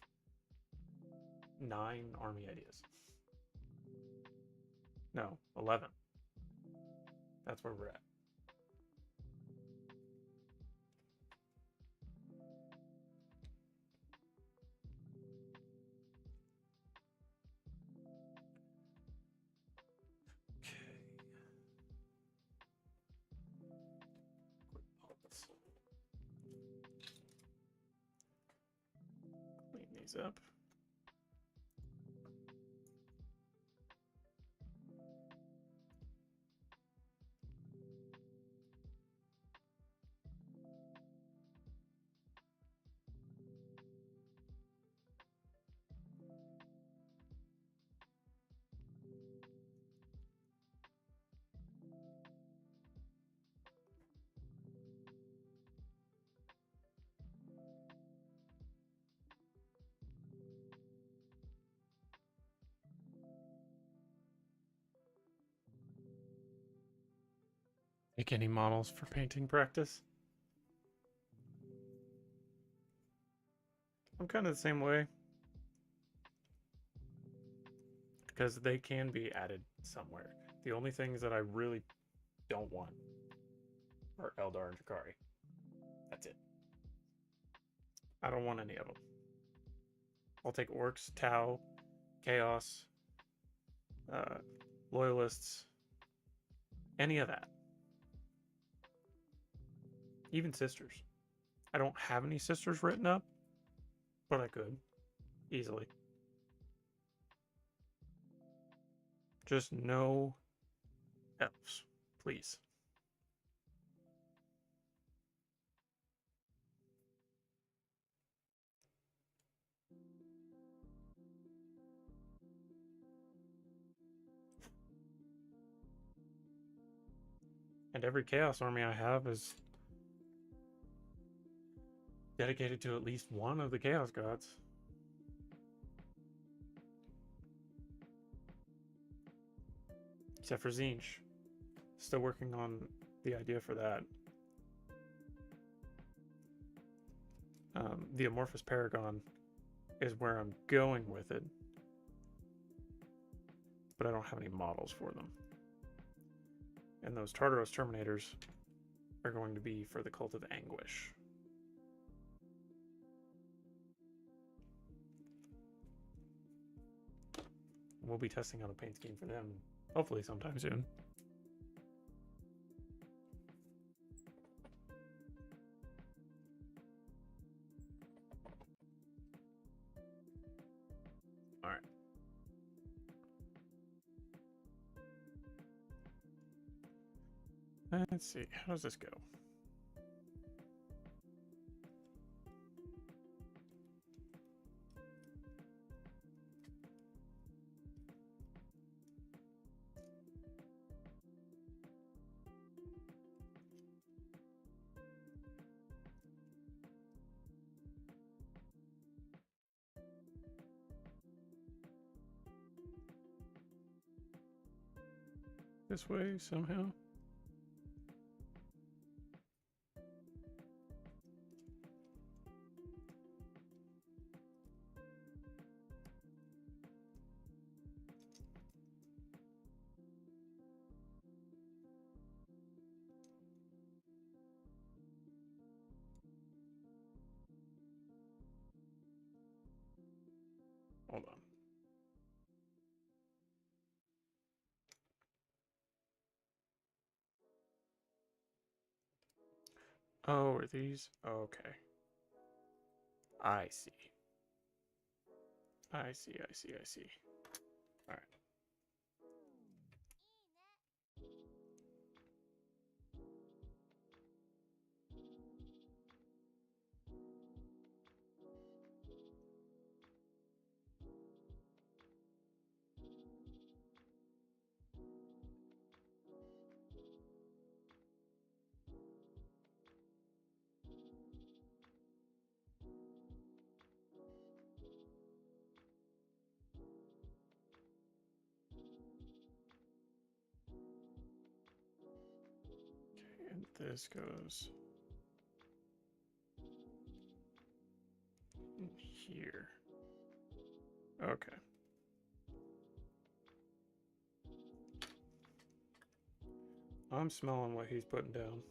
A: 9 army ideas. No, 11. That's where we're at. Clean these up. Make any models for painting practice? I'm kind of the same way. Because they can be added somewhere. The only things that I really don't want are Eldar and Drakari. That's it. I don't want any of them. I'll take Orcs, Tau, Chaos, Loyalists, any of that. Even Sisters. I don't have any Sisters written up, but I could. Easily. Just no elves, please. And every Chaos army I have is dedicated to at least one of the Chaos Gods. Except for Tzeentch. Still working on the idea for that. The Amorphous Paragon is where I'm going with it. But I don't have any models for them. And those Tartaros Terminators are going to be for the Cult of Anguish. We'll be testing out a paint scheme for them, hopefully sometime soon. Alright. Let's see, how does this go? This way somehow? Hold on. Oh, are these? Okay. I see. I see. Alright. And this goes in here. Okay. I'm smelling what he's putting down.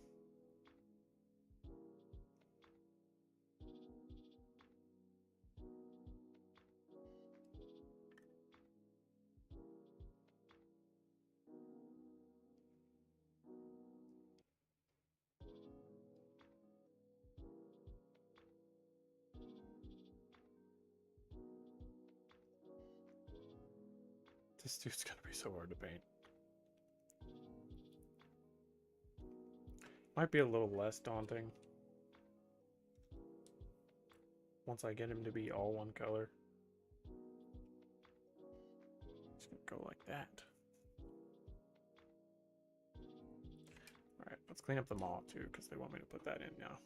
A: This dude's gonna be so hard to paint. Might be a little less daunting once I get him to be all one color. Just gonna go like that. Alright, let's clean up the maw too, because they want me to put that in now.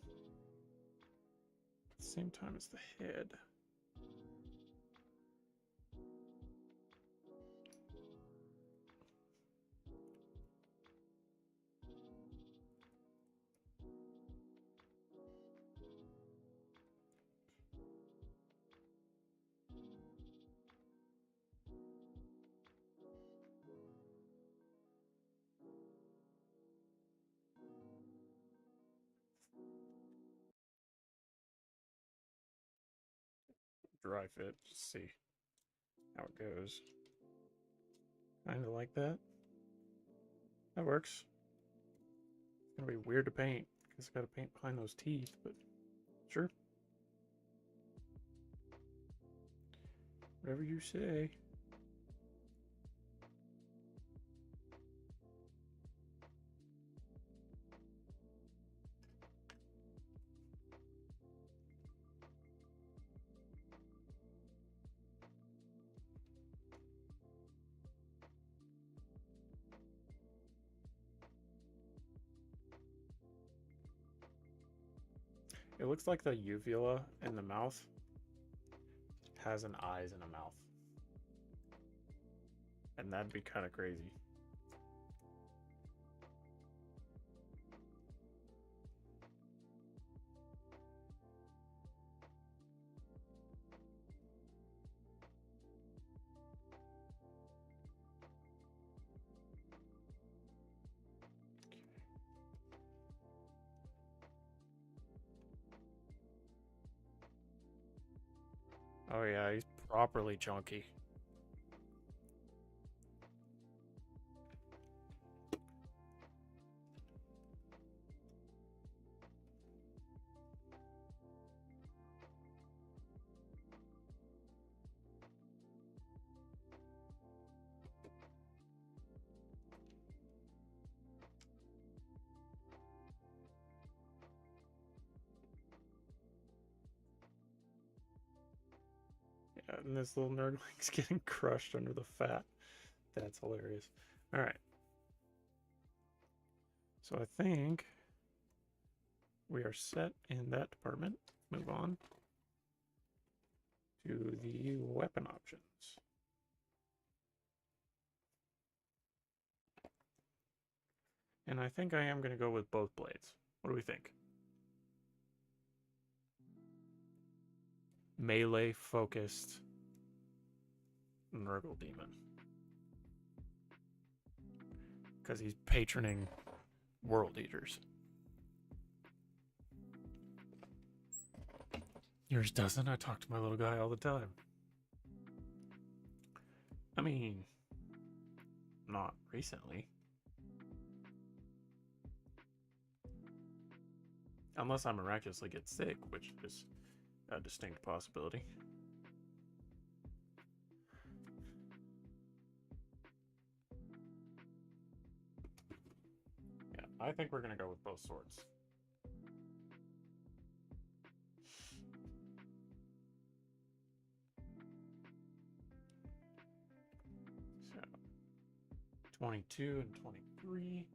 A: At the same time as the head. Dry fit, just see how it goes. Kinda like that. That works. It's gonna be weird to paint, because I gotta paint behind those teeth, but sure. Whatever you say. It looks like the uvula in the mouth has an eyes and a mouth. And that'd be kind of crazy. Oh yeah, he's properly chunky. Yeah, and this little nerdling's getting crushed under the fat. That's hilarious. All right. So I think we are set in that department. Move on to the weapon options. And I think I am going to go with both blades. What do we think? Melee focused Nurgle demon. Because he's patroning world eaters. Yours doesn't? I talk to my little guy all the time. I mean, not recently. Unless I miraculously get sick, which is a distinct possibility. Yeah, I think we're going to go with both swords. So, 22 and 23.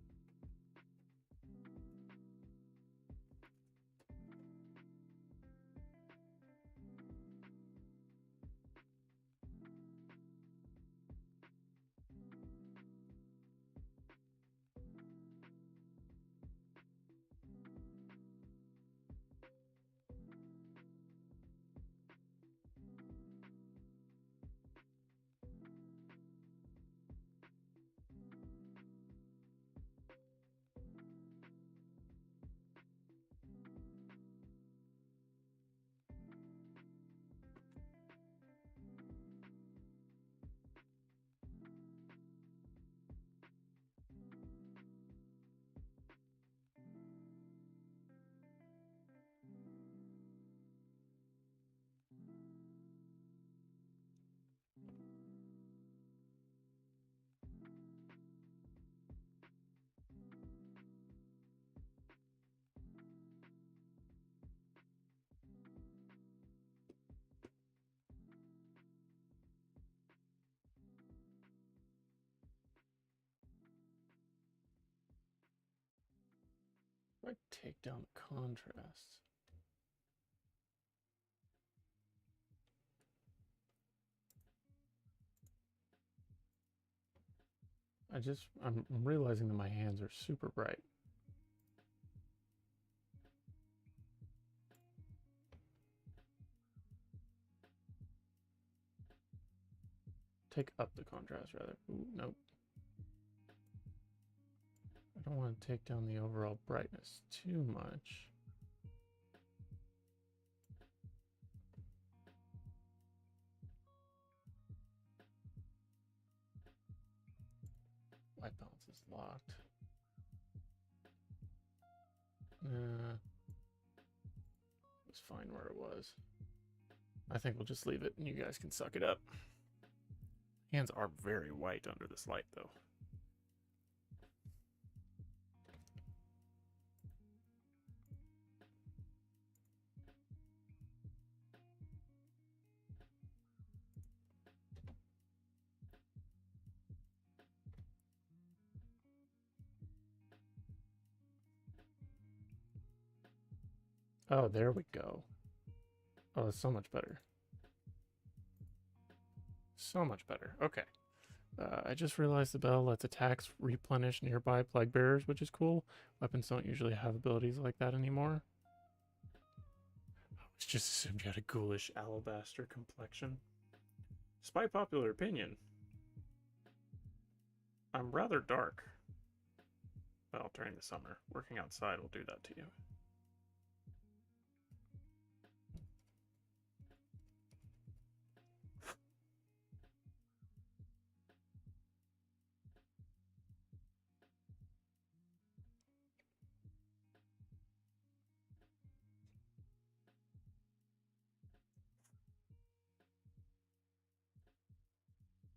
A: I take down the contrast. I'm realizing that my hands are super bright. Take up the contrast, rather. Ooh, nope. I don't want to take down the overall brightness too much. White balance is locked. It was fine where it was. I think we'll just leave it and you guys can suck it up. Hands are very white under this light, though. Oh, there we go. Oh, that's so much better. So much better. Okay. I just realized the bell lets attacks replenish nearby plague bearers, which is cool. Weapons don't usually have abilities like that anymore. I was just assumed you had a ghoulish alabaster complexion. Despite popular opinion, I'm rather dark. Well, during the summer. Working outside will do that to you.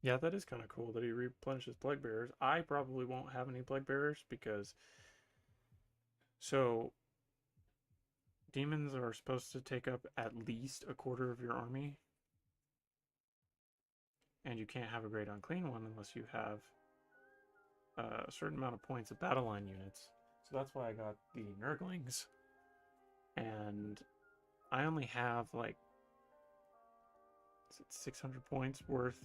A: Yeah, that is kind of cool that he replenishes plague bearers. I probably won't have any plague bearers because so demons are supposed to take up at least a quarter of your army, and you can't have a great unclean one unless you have a certain amount of points of battle line units. So that's why I got the Nurglings, and I only have like 600 points worth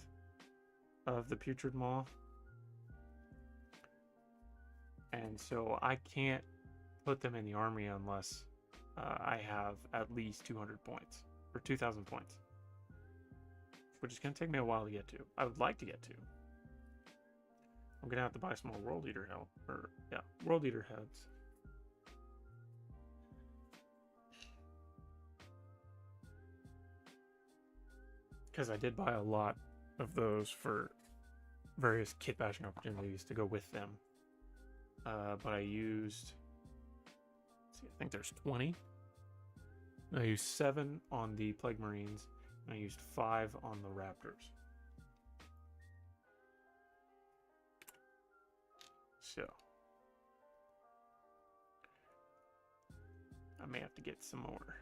A: of the Putrid Maw, and so I can't put them in the army unless I have at least 200 points or 2,000 points, which is going to take me a while to get to. I would like to get to. I'm going to have to buy some more World Eater help, or yeah, World Eater heads. Because I did buy a lot of those for various kit bashing opportunities to go with them. But I used, let's see, I think there's 20. I used 7 on the Plague Marines, and I used 5 on the Raptors. So I may have to get some more.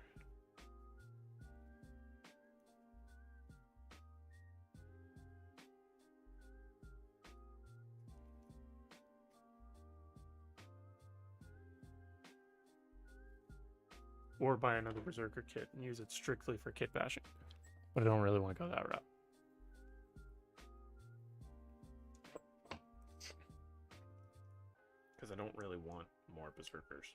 A: Or buy another Berserker kit and use it strictly for kit bashing. But I don't really want to go that route. Because I don't really want more Berserkers.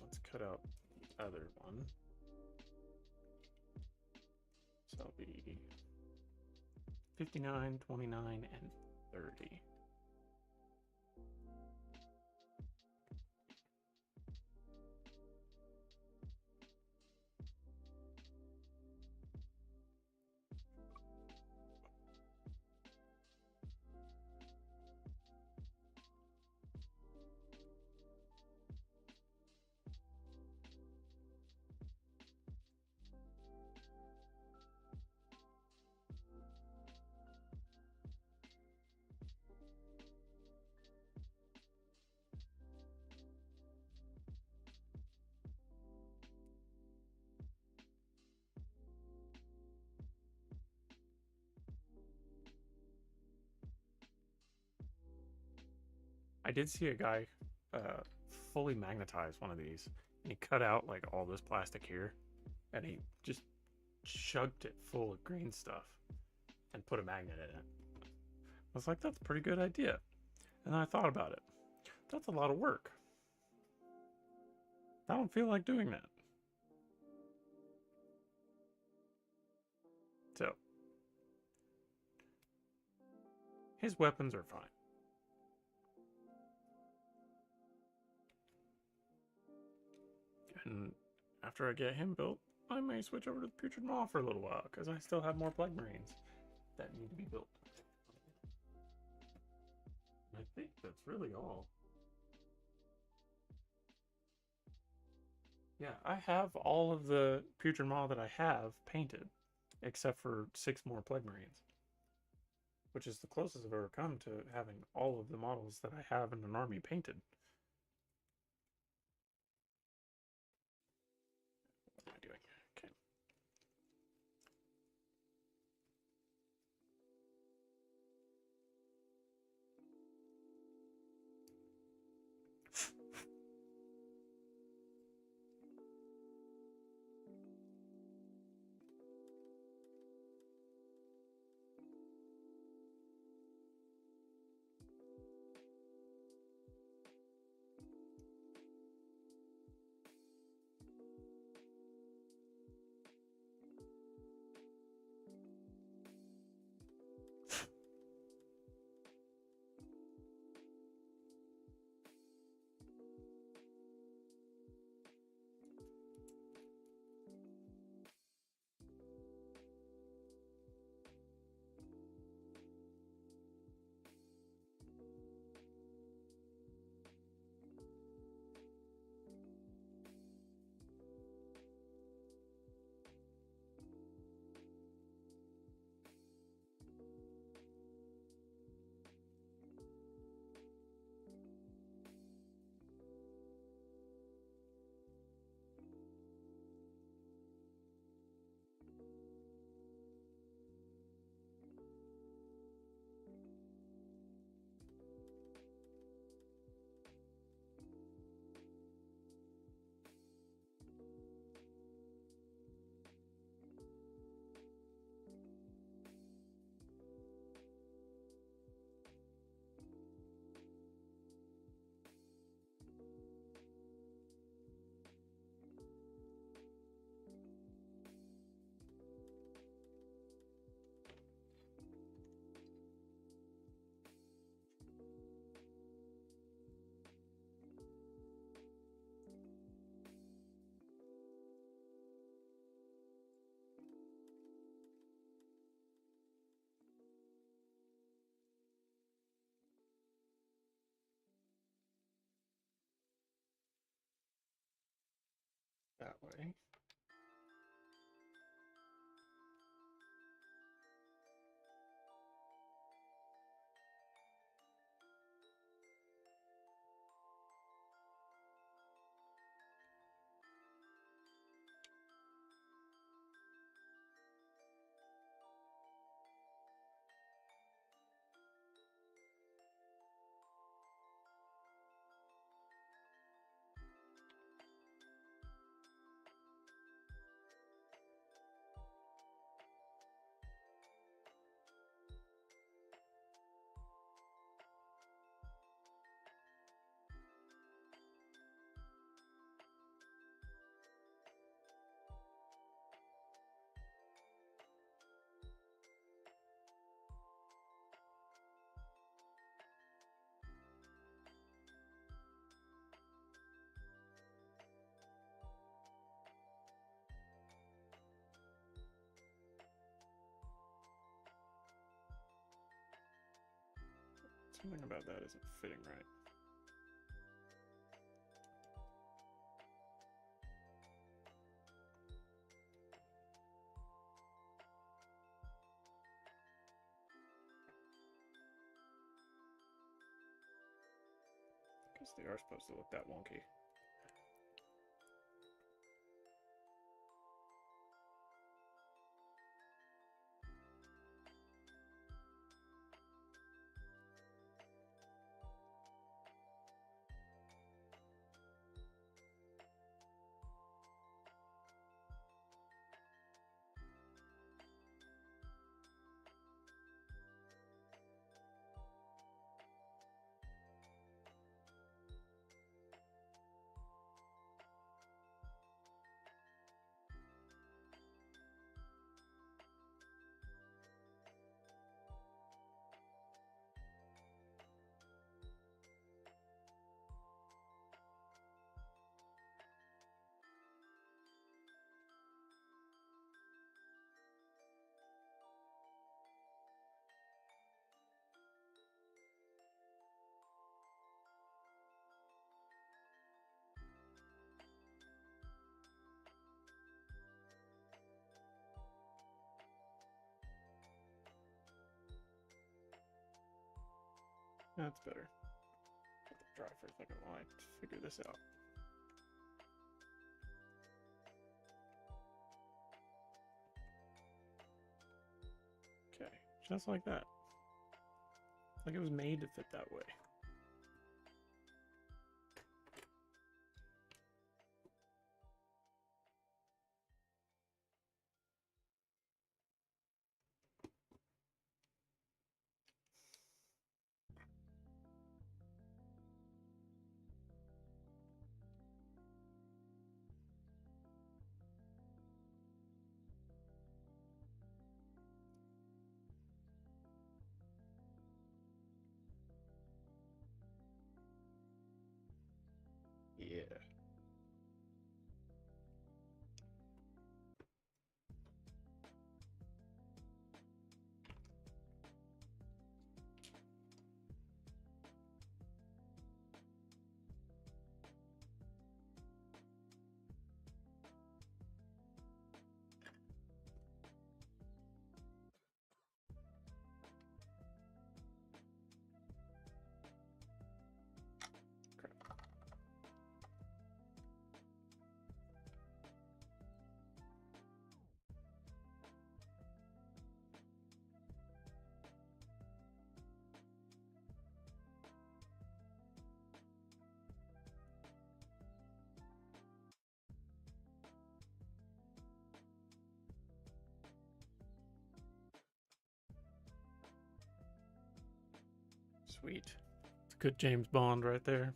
A: Let's cut out the other one. So it'll be 59, 29, and 30. I did see a guy fully magnetize one of these, and he cut out like all this plastic here, and he just chugged it full of green stuff and put a magnet in it. I was like, that's a pretty good idea. And then I thought about it. That's a lot of work. I don't feel like doing that. So, his weapons are fine. And after I get him built, I may switch over to the Putrid Maw for a little while, because I still have more Plague Marines that need to be built. I think that's really all. Yeah, I have all of the Putrid Maw that I have painted, except for 6 more Plague Marines, which is the closest I've ever come to having all of the models that I have in an army painted. What am I doing? Okay. That way. Something about that isn't fitting right. Because they are supposed to look that wonky. That's better. Let it dry for a second while I figure this out. Okay, just like that. Like it was made to fit that way. Yeah. Sweet. It's a good James Bond right there.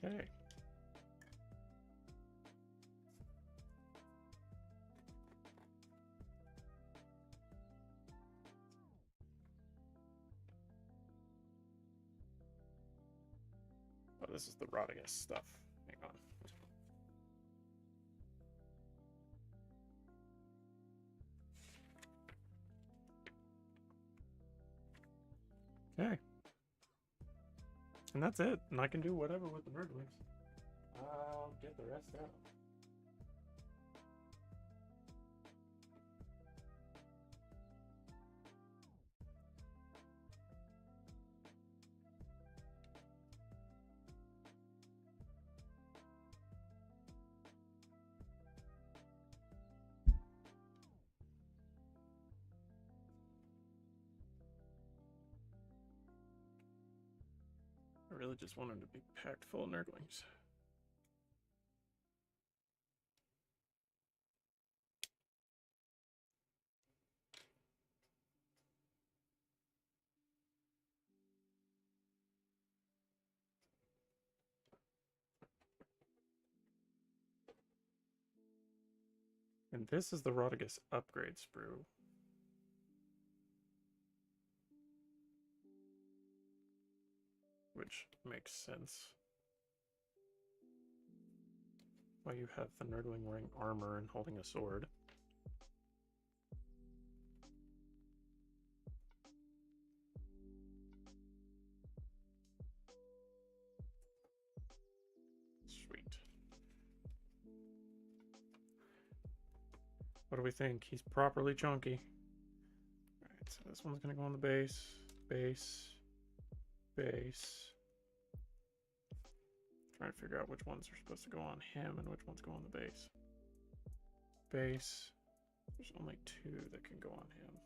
A: Okay. Oh, this is the Rodigus stuff. Hang on. Okay. And that's it. And I can do whatever with the Nurglings. I'll get the rest out. I really just want him to be packed full of Nurglings. And this is the Rodigus upgrade sprue. Which makes sense. Why you have the Nurgling wearing armor and holding a sword. Sweet. What do we think? He's properly chunky. Alright, so this one's gonna go on the base. Base. Base. Trying to figure out which ones are supposed to go on him and which ones go on the base. Base. There's only 2 that can go on him.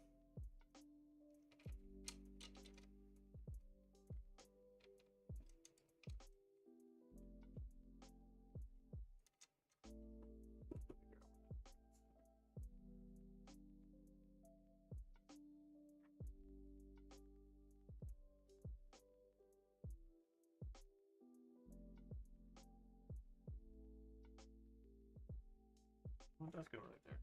A: Well, it does go right there.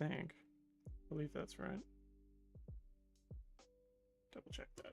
A: I think. I believe that's right. Double check that.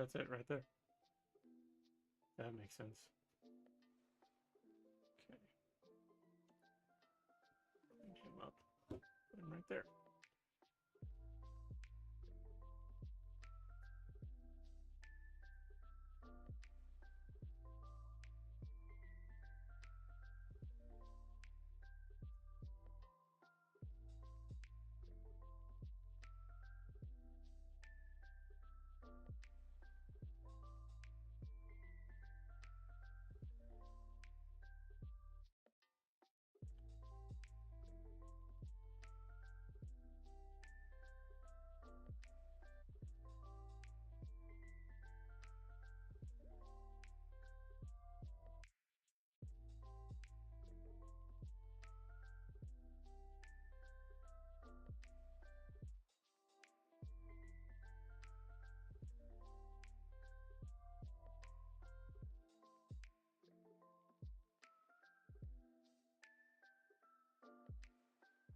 A: That's it right there. That makes sense. Okay. Bring him up. Put him right there.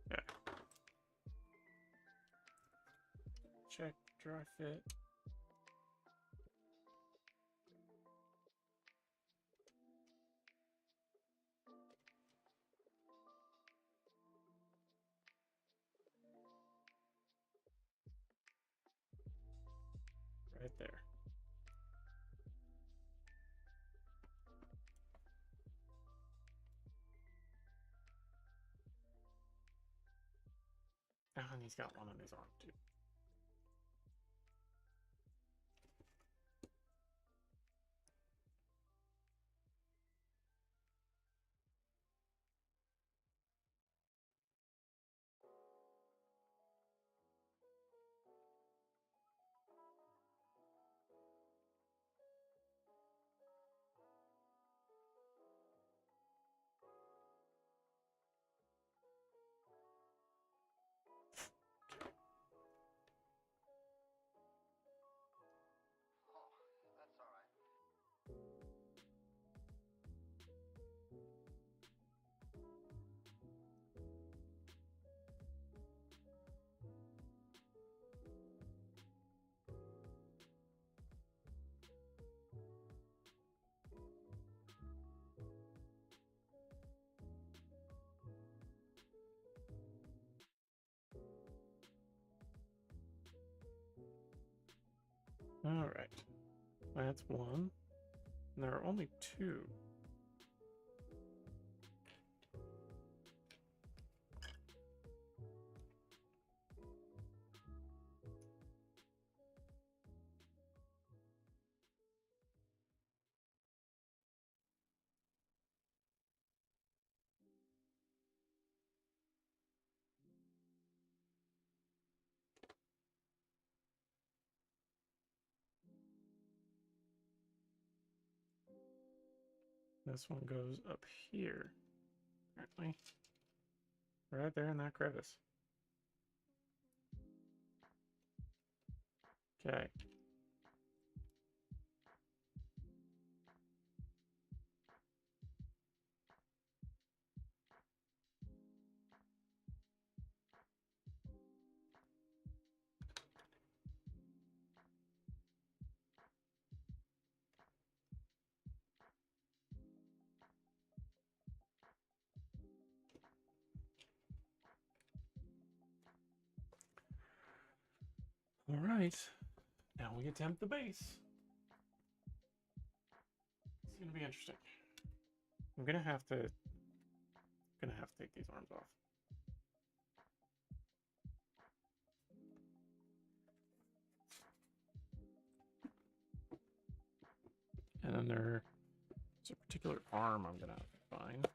A: Okay. Check dry fit. Right there. And he's got one on his arm too. All right, that's one. And there are only two. This one goes up here, apparently. Right there in that crevice. Okay. All right. Now we attempt the base. It's gonna be interesting. I'm gonna have to take these arms off. And then there's a particular arm I'm gonna have to find.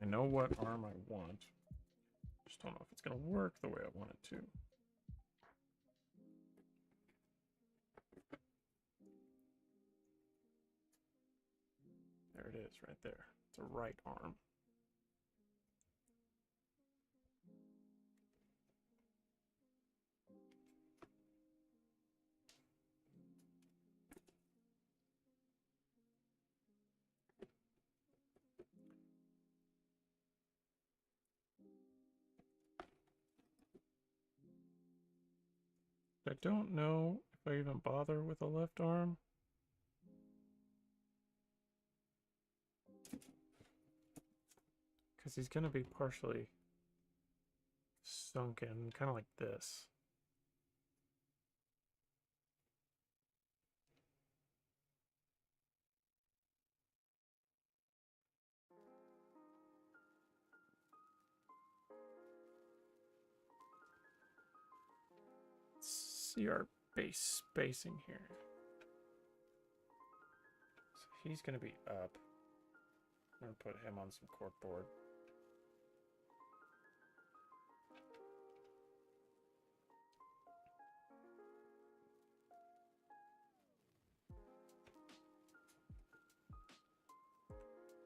A: I know what arm I want. Just don't know if it's gonna work the way I want it to. is right there. It's a right arm. I don't know if I even bother with a left arm. Because he's going to be partially sunken, kind of like this. Let's see our base spacing here. So he's going to be up. I'm going to put him on some corkboard.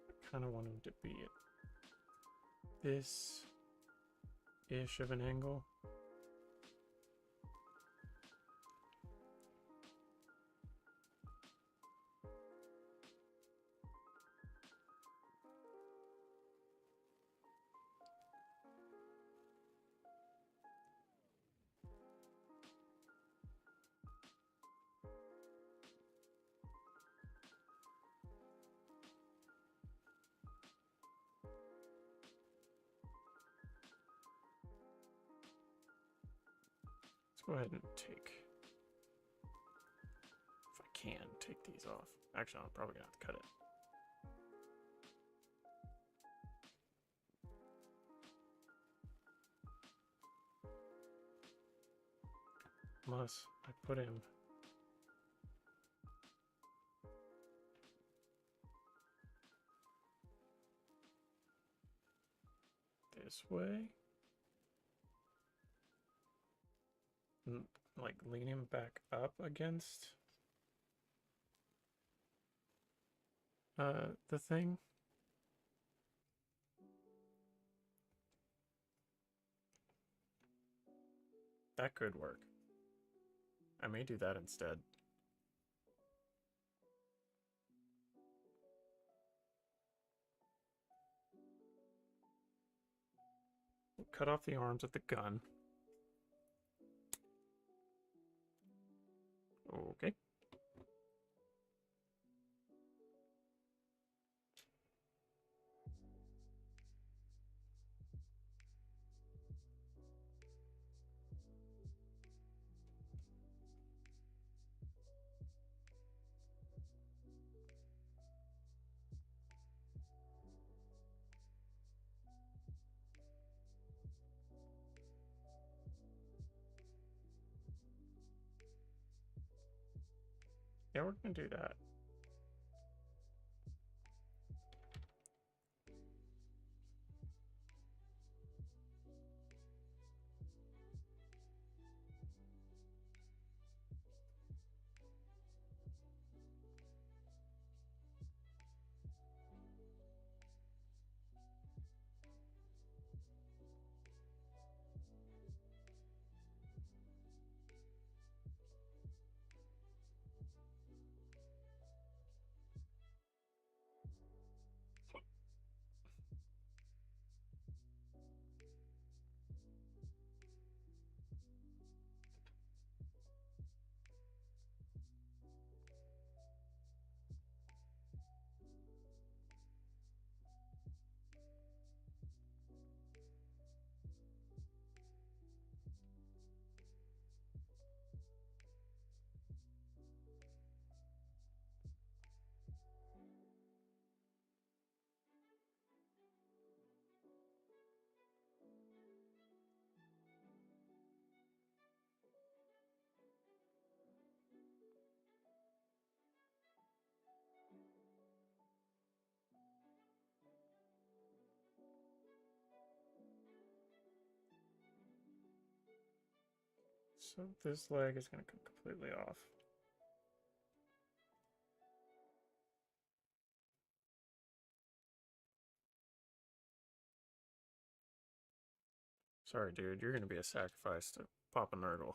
A: I kind of want him to be at this-ish of an angle. Go ahead and take, if I can, take these off. Actually, I'm probably gonna have to cut it. Unless I put him this way. Like lean him back up against the thing. That could work. I may do that instead. We'll cut off the arms of the gun. Okay. Yeah, we're gonna do that. So this leg is going to come completely off. Sorry, dude. You're gonna be a sacrifice to Papa Nurgle.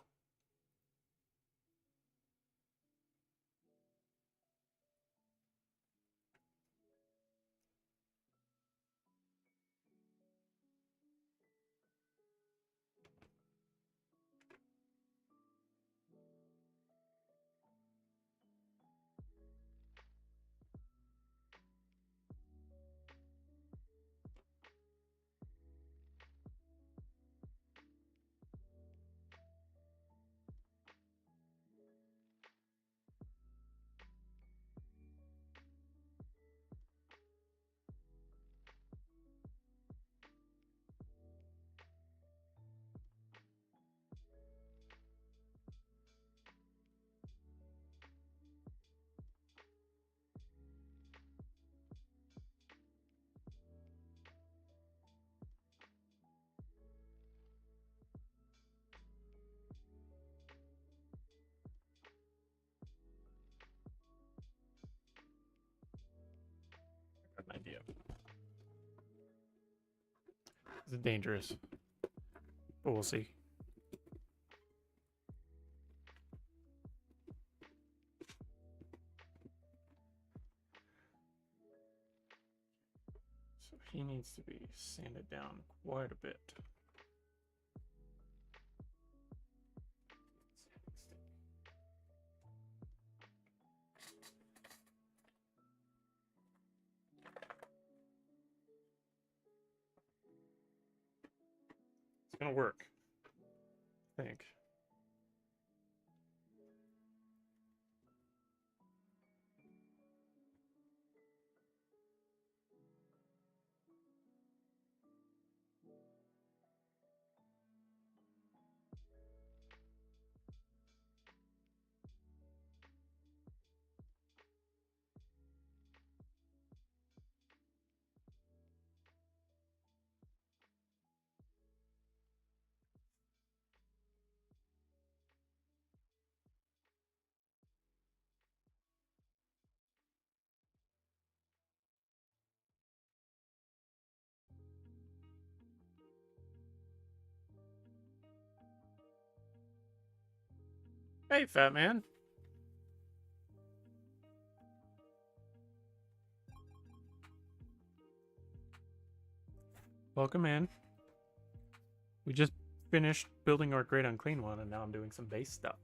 A: I got an idea. It's dangerous, but we'll see. So he needs to be sanded down quite a bit. It's gonna work, I think. Hey, fat man. Welcome in. We just finished building our Great Unclean One, and now I'm doing some base stuff.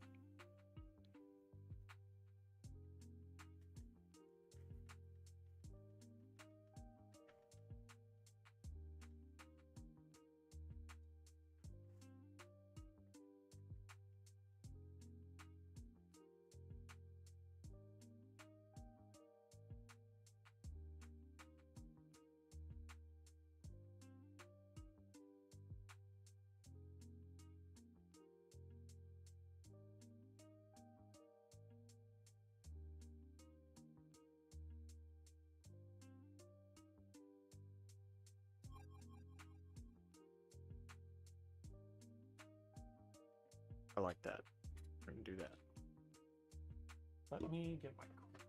A: I like that. We're gonna do that. Let me get my card.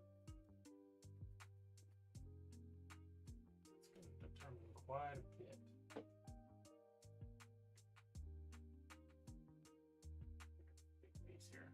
A: It's gonna determine quite a bit. Big piece here.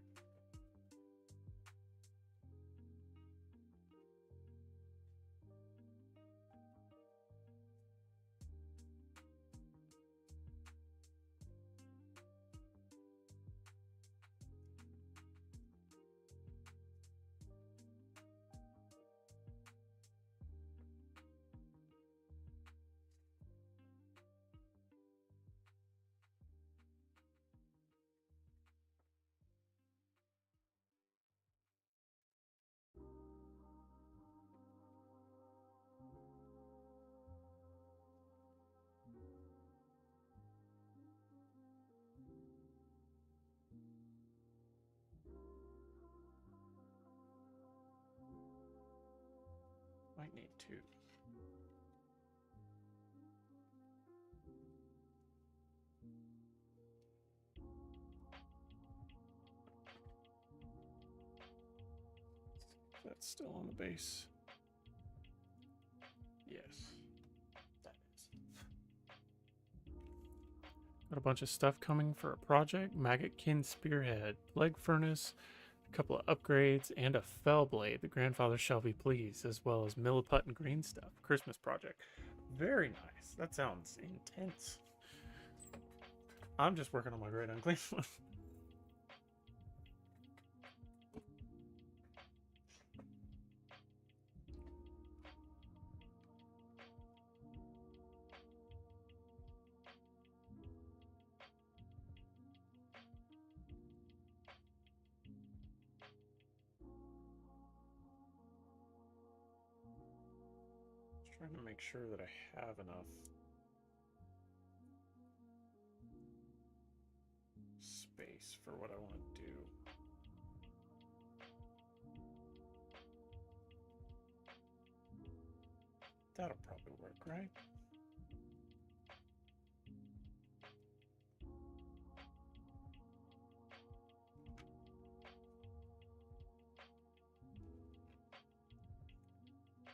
A: Might need two. That's still on the base. Yes, that is. Got a bunch of stuff coming for a project. Maggotkin Spearhead, Leg Furnace, a couple of upgrades, and a Fell Blade. The grandfather shall be pleased, as well as Milliput and green stuff. Christmas project. Very nice. That sounds intense. I'm just working on my Great Unclean one. Trying to make sure that I have enough space for what I want to do. That'll probably work, right?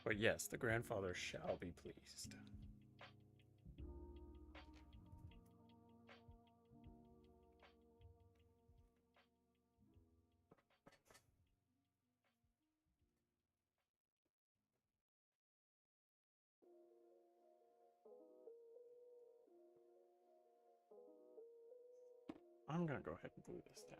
A: But yes, the grandfather shall be pleased. I'm gonna go ahead and glue this down.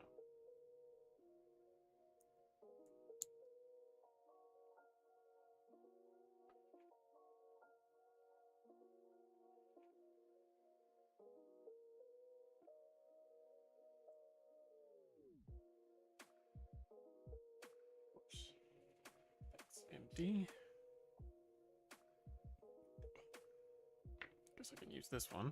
A: Oops. That's empty. Guess I can use this one.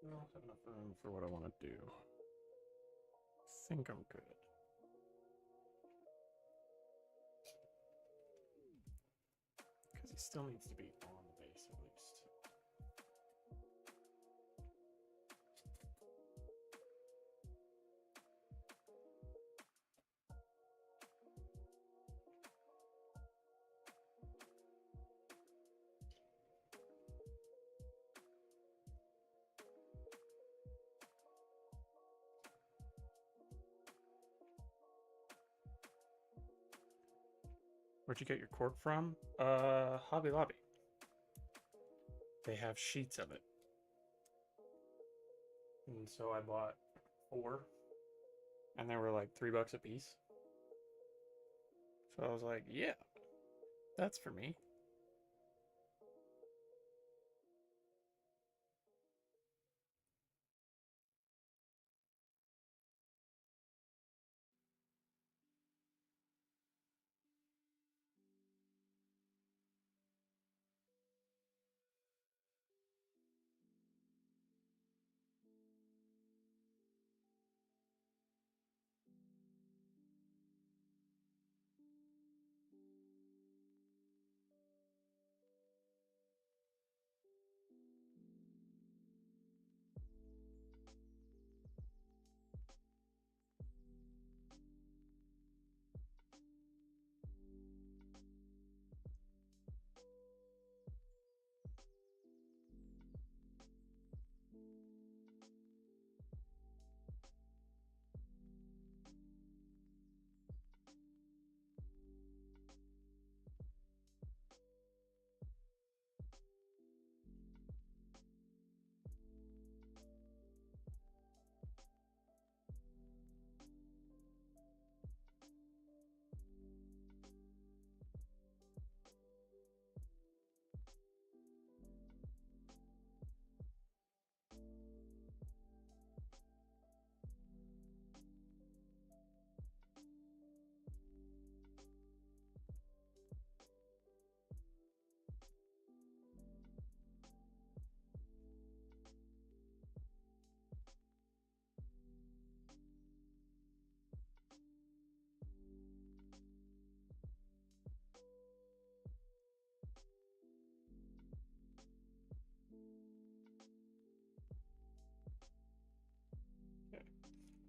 A: I don't have enough room for what I want to do. I think I'm good. Because he still needs to be on the base at least. Where'd you get your cork from? Hobby Lobby. They have sheets of it. And so I bought 4. And they were like $3 a piece. So I was like, yeah, that's for me.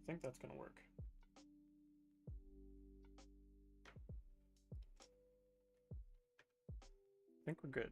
A: think that's gonna work. I think we're good.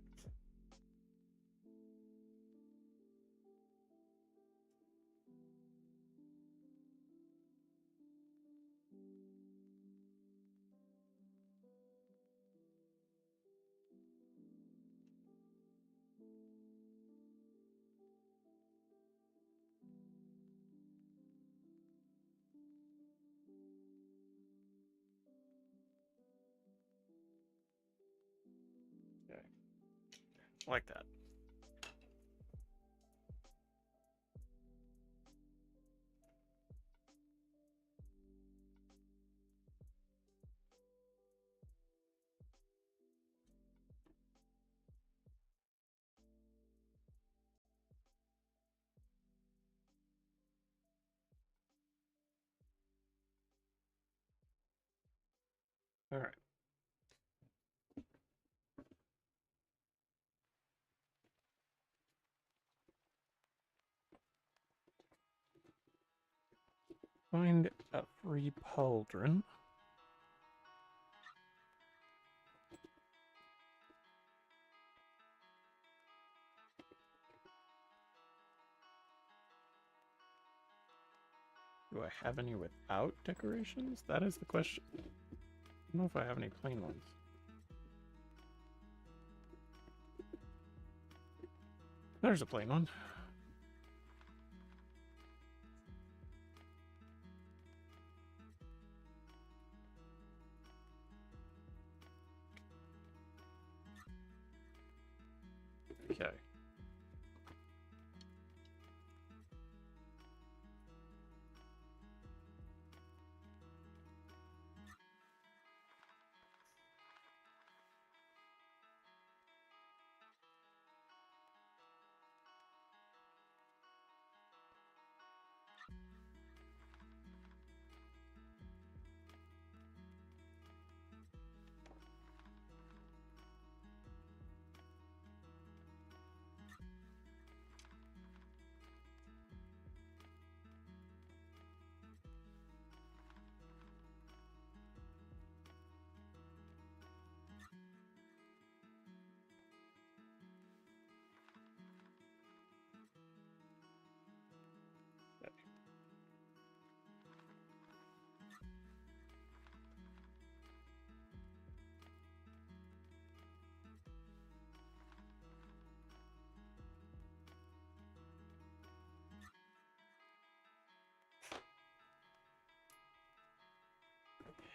A: Okay. Like that. All right. Find a free pauldron. Do I have any without decorations? That is the question. I don't know if I have any plain ones. There's a plain one. Okay.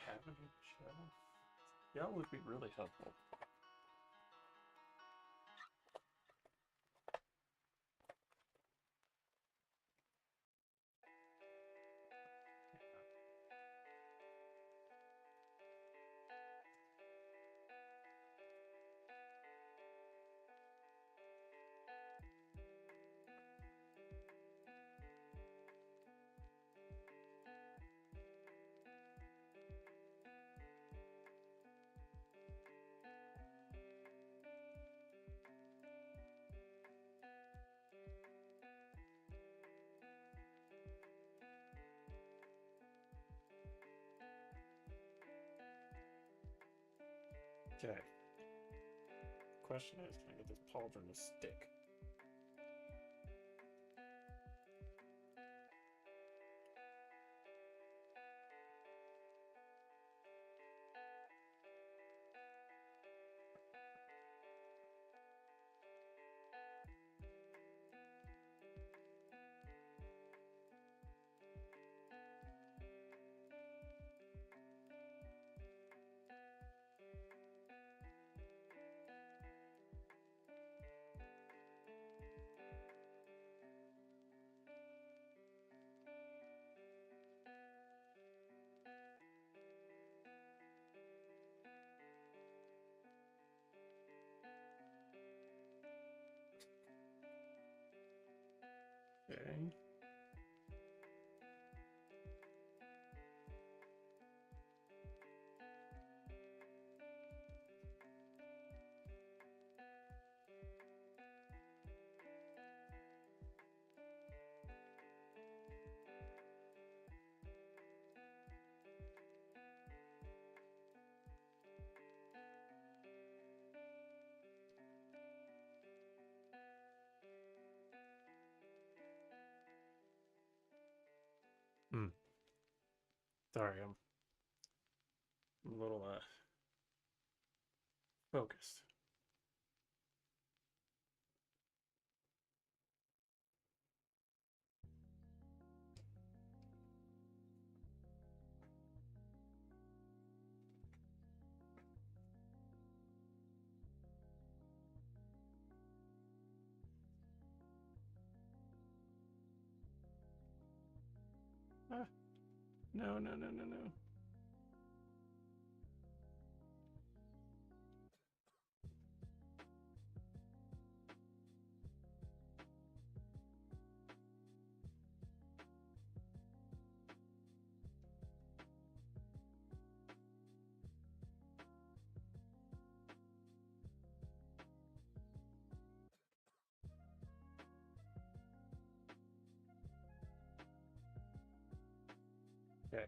A: Have any shell? That would be really helpful. Okay. Question is, can I get this pauldron to stick? Okay. Sorry, I'm a little focused. Ah, no, no, no, no, no. Okay.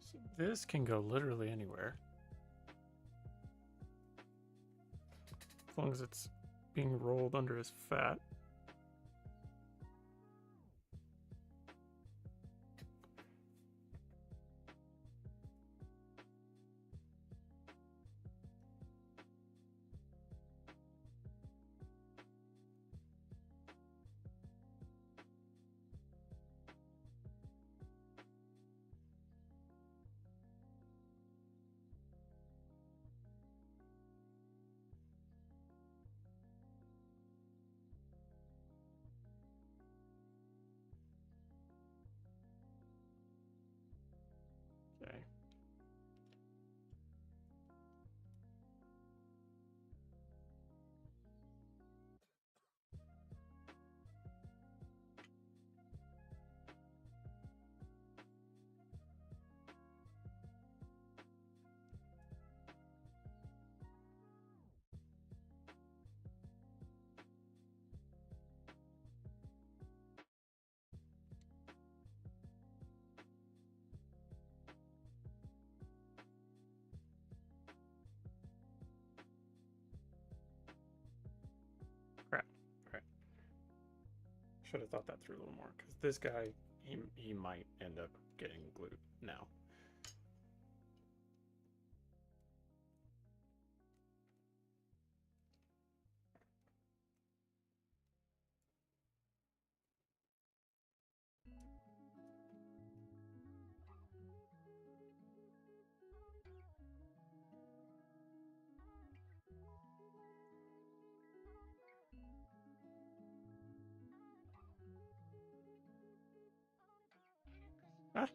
A: So this can go literally anywhere. As long as it's being rolled under his fat. Okay. Crap. Alright. Should have thought that through a little more, because this guy, he might end up getting glued now. Ah.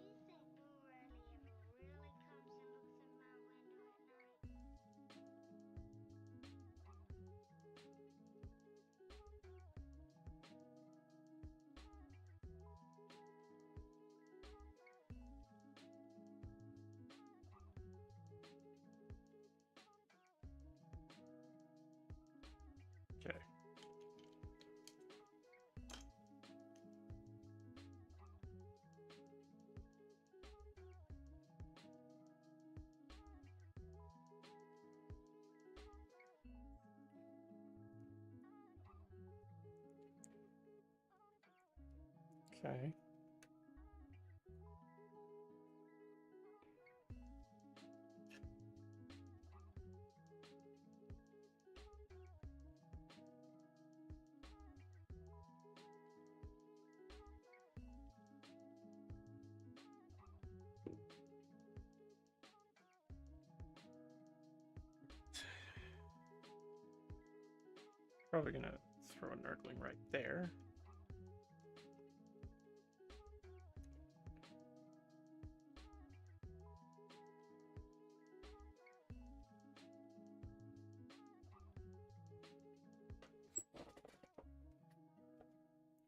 A: Okay. Okay. Probably gonna throw a Nurgling right there.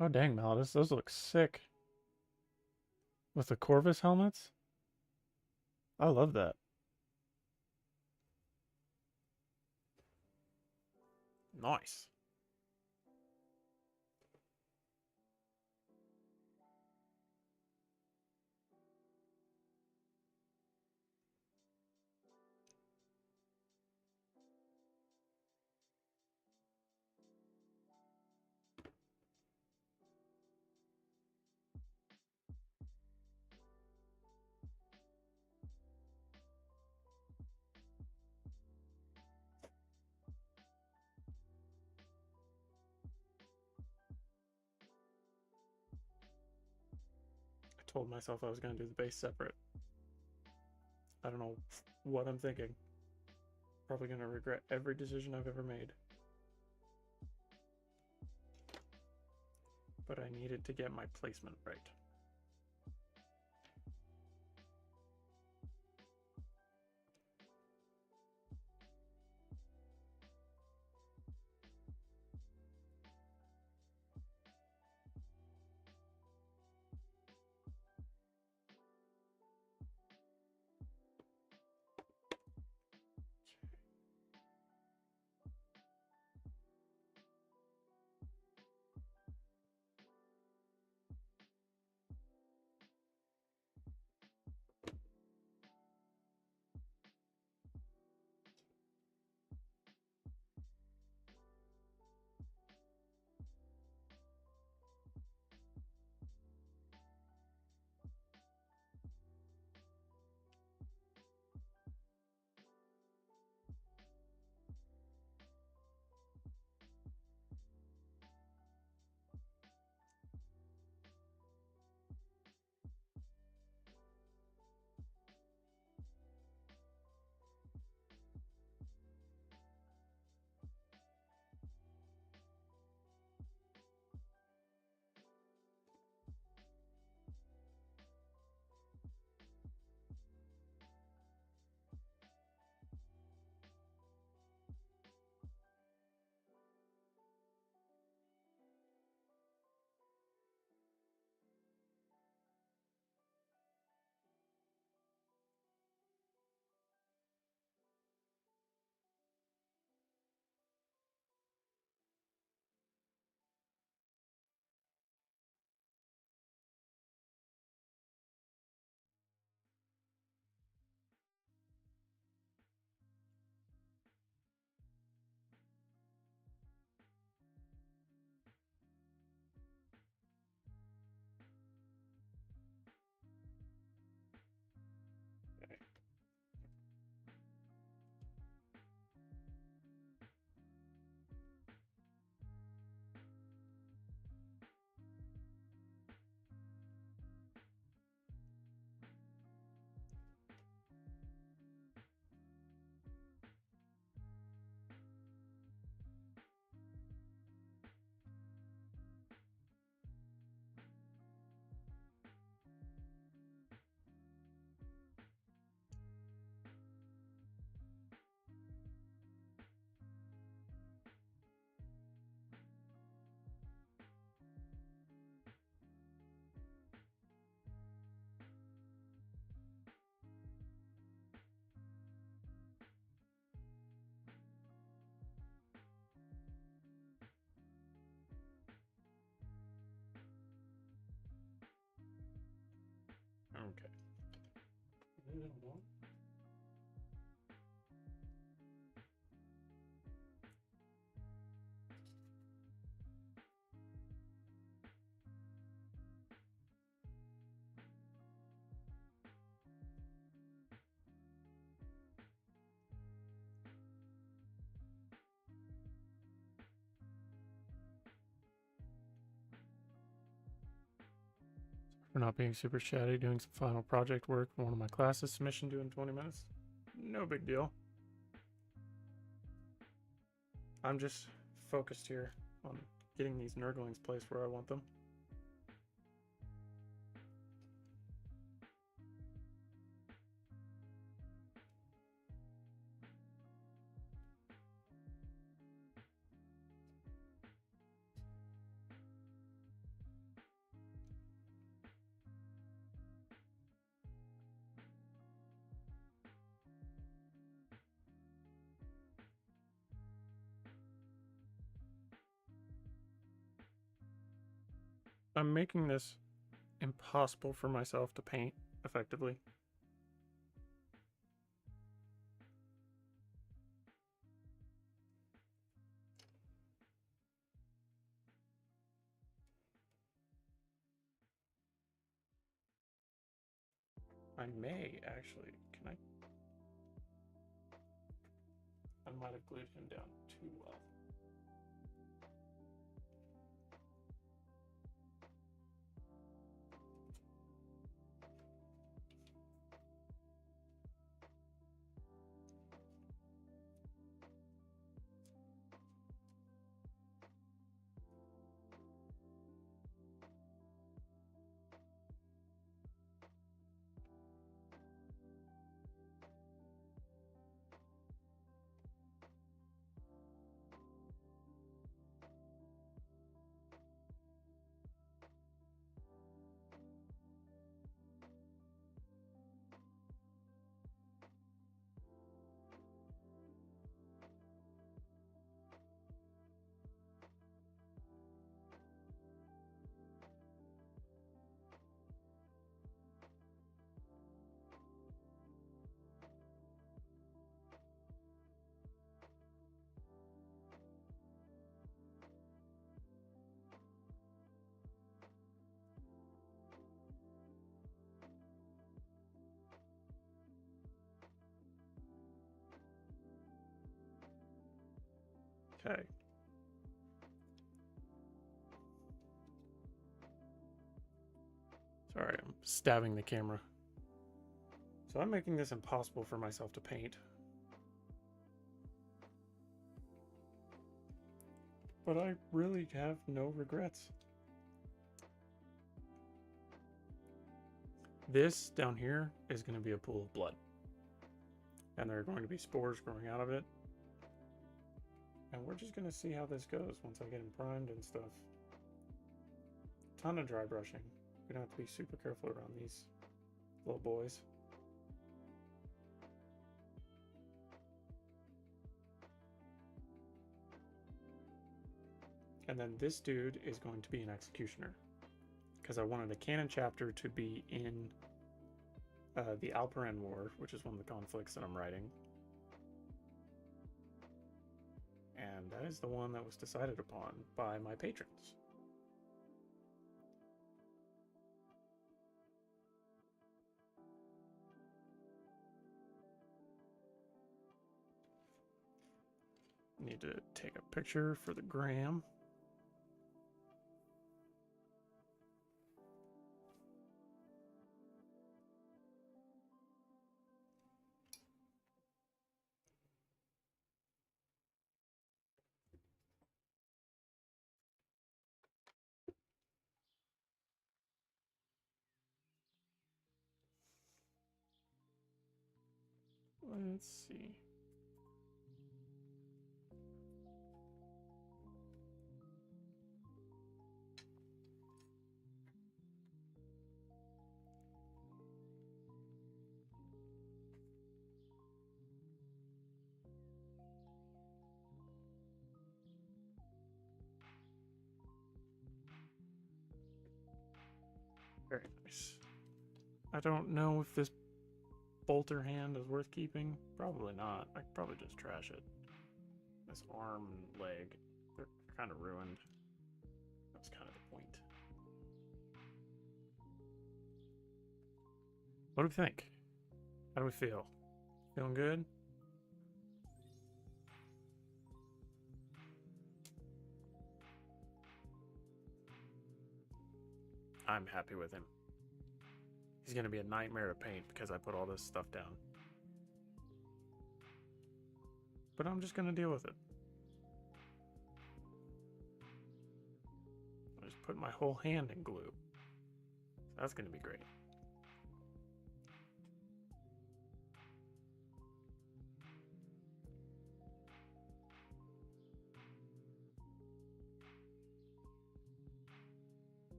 A: Oh dang, Malodus, those look sick. With the Corvus helmets? I love that. Nice. told myself I was going to do the base separate. I don't know what I'm thinking. Probably going to regret every decision I've ever made. But I needed to get my placement right. Okay. For not being super chatty, doing some final project work for one of my classes, submission due in 20 minutes. No big deal. I'm just focused here on getting these Nurglings placed where I want them. I'm making this impossible for myself to paint effectively. I may actually, can I? I might have glued him down too well. Okay. Sorry, I'm stabbing the camera. So I'm making this impossible for myself to paint. But I really have no regrets. This down here is going to be a pool of blood. And there are going to be spores growing out of it. And we're just going to see how this goes once I get him primed and stuff. Ton of dry brushing. We're going to have to be super careful around these little boys. And then this dude is going to be an executioner. Because I wanted a canon chapter to be in the Alperan War, which is one of the conflicts that I'm writing. And that is the one that was decided upon by my patrons. Need to take a picture for the gram. Let's see. Very nice. I don't know if this bolter hand is worth keeping. Probably not. I could probably just trash it. This arm and leg, they're kind of ruined. That's kind of the point. What do we think? How do we feel? Feeling good? I'm happy with him. He's going to be a nightmare to paint because I put all this stuff down. But I'm just going to deal with it. I just put my whole hand in glue. That's going to be great.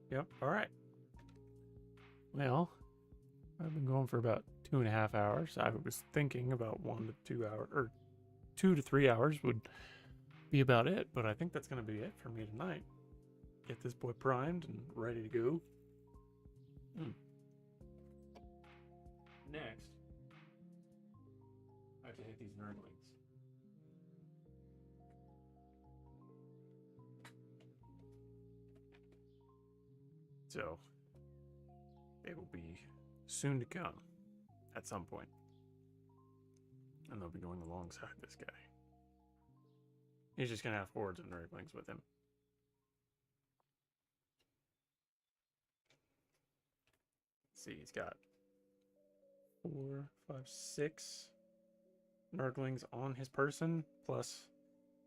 A: Yep. All right. Well, I've been going for about 2.5 hours. I was thinking about 1 to 2 hours, or 2 to 3 hours would be about it, but I think that's going to be it for me tonight. Get this boy primed and ready to go. Next, I have to hit these Nurglings. So, they will be soon to come at some point. And they'll be going alongside this guy. He's just going to have hordes of Nurglings with him. Let's see, he's got 4, 5, 6 Nurglings on his person, plus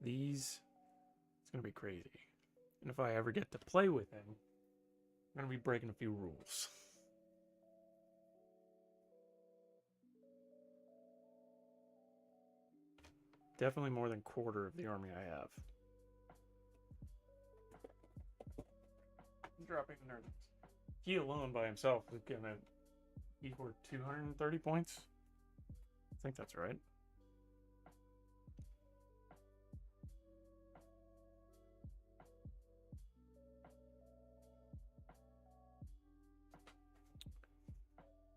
A: these. It's going to be crazy. And if I ever get to play with him, I'm going to be breaking a few rules. Definitely more than quarter of the army I have. I'm dropping the Nurglings. He alone by himself is going to equal 230 points. I think that's right.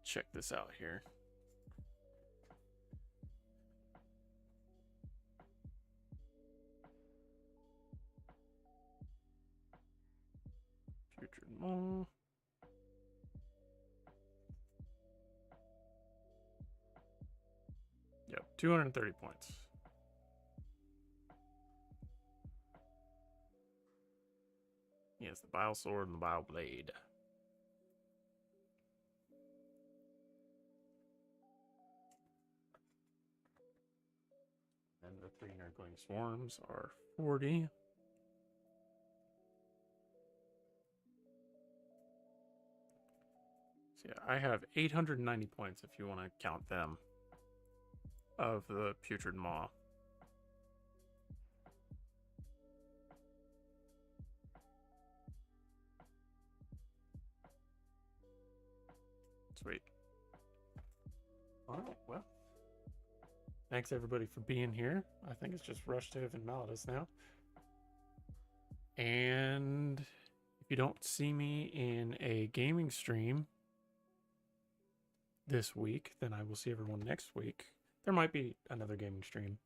A: Check this out here. Putrid Mole. 230 points. Yes, the bile sword and the bile blade. And the 3 Nurgling swarms are 40. So yeah, I have 890 points if you want to count them of the putrid maw. Sweet. Alright, well. Thanks everybody for being here. I think it's just Rushtive and Malodus now. And if you don't see me in a gaming stream this week, then I will see everyone next week. There might be another gaming stream.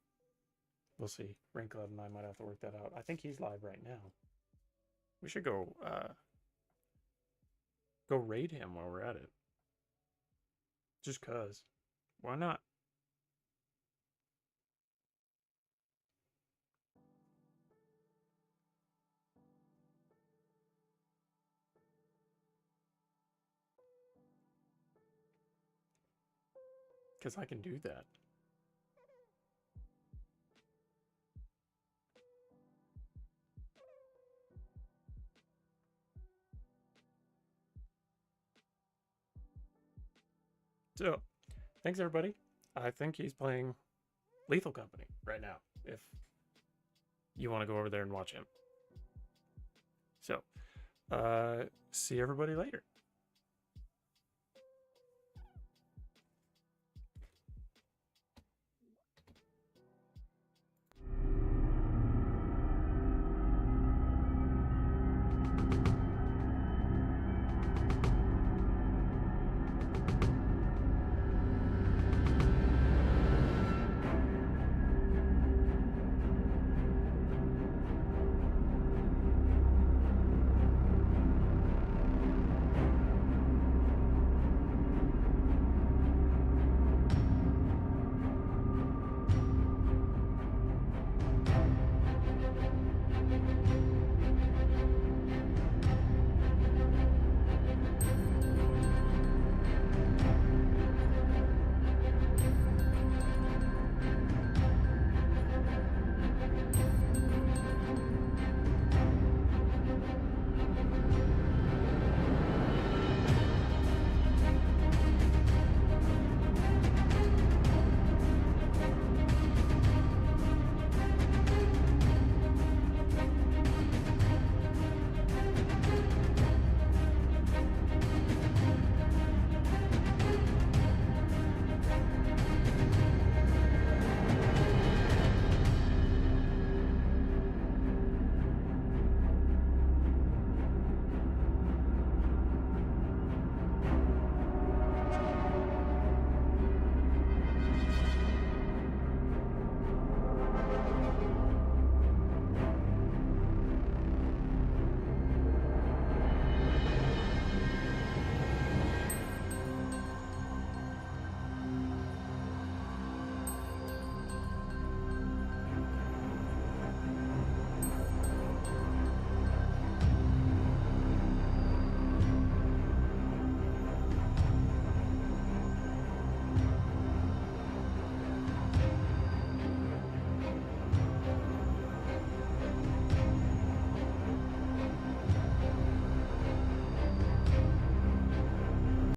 A: We'll see. Raincloud and I might have to work that out. I think he's live right now. We should go raid him while we're at it. Just cause. Why not? Because I can do that. So, thanks everybody. I think he's playing Lethal Company right now, if you want to go over there and watch him. So, see everybody later.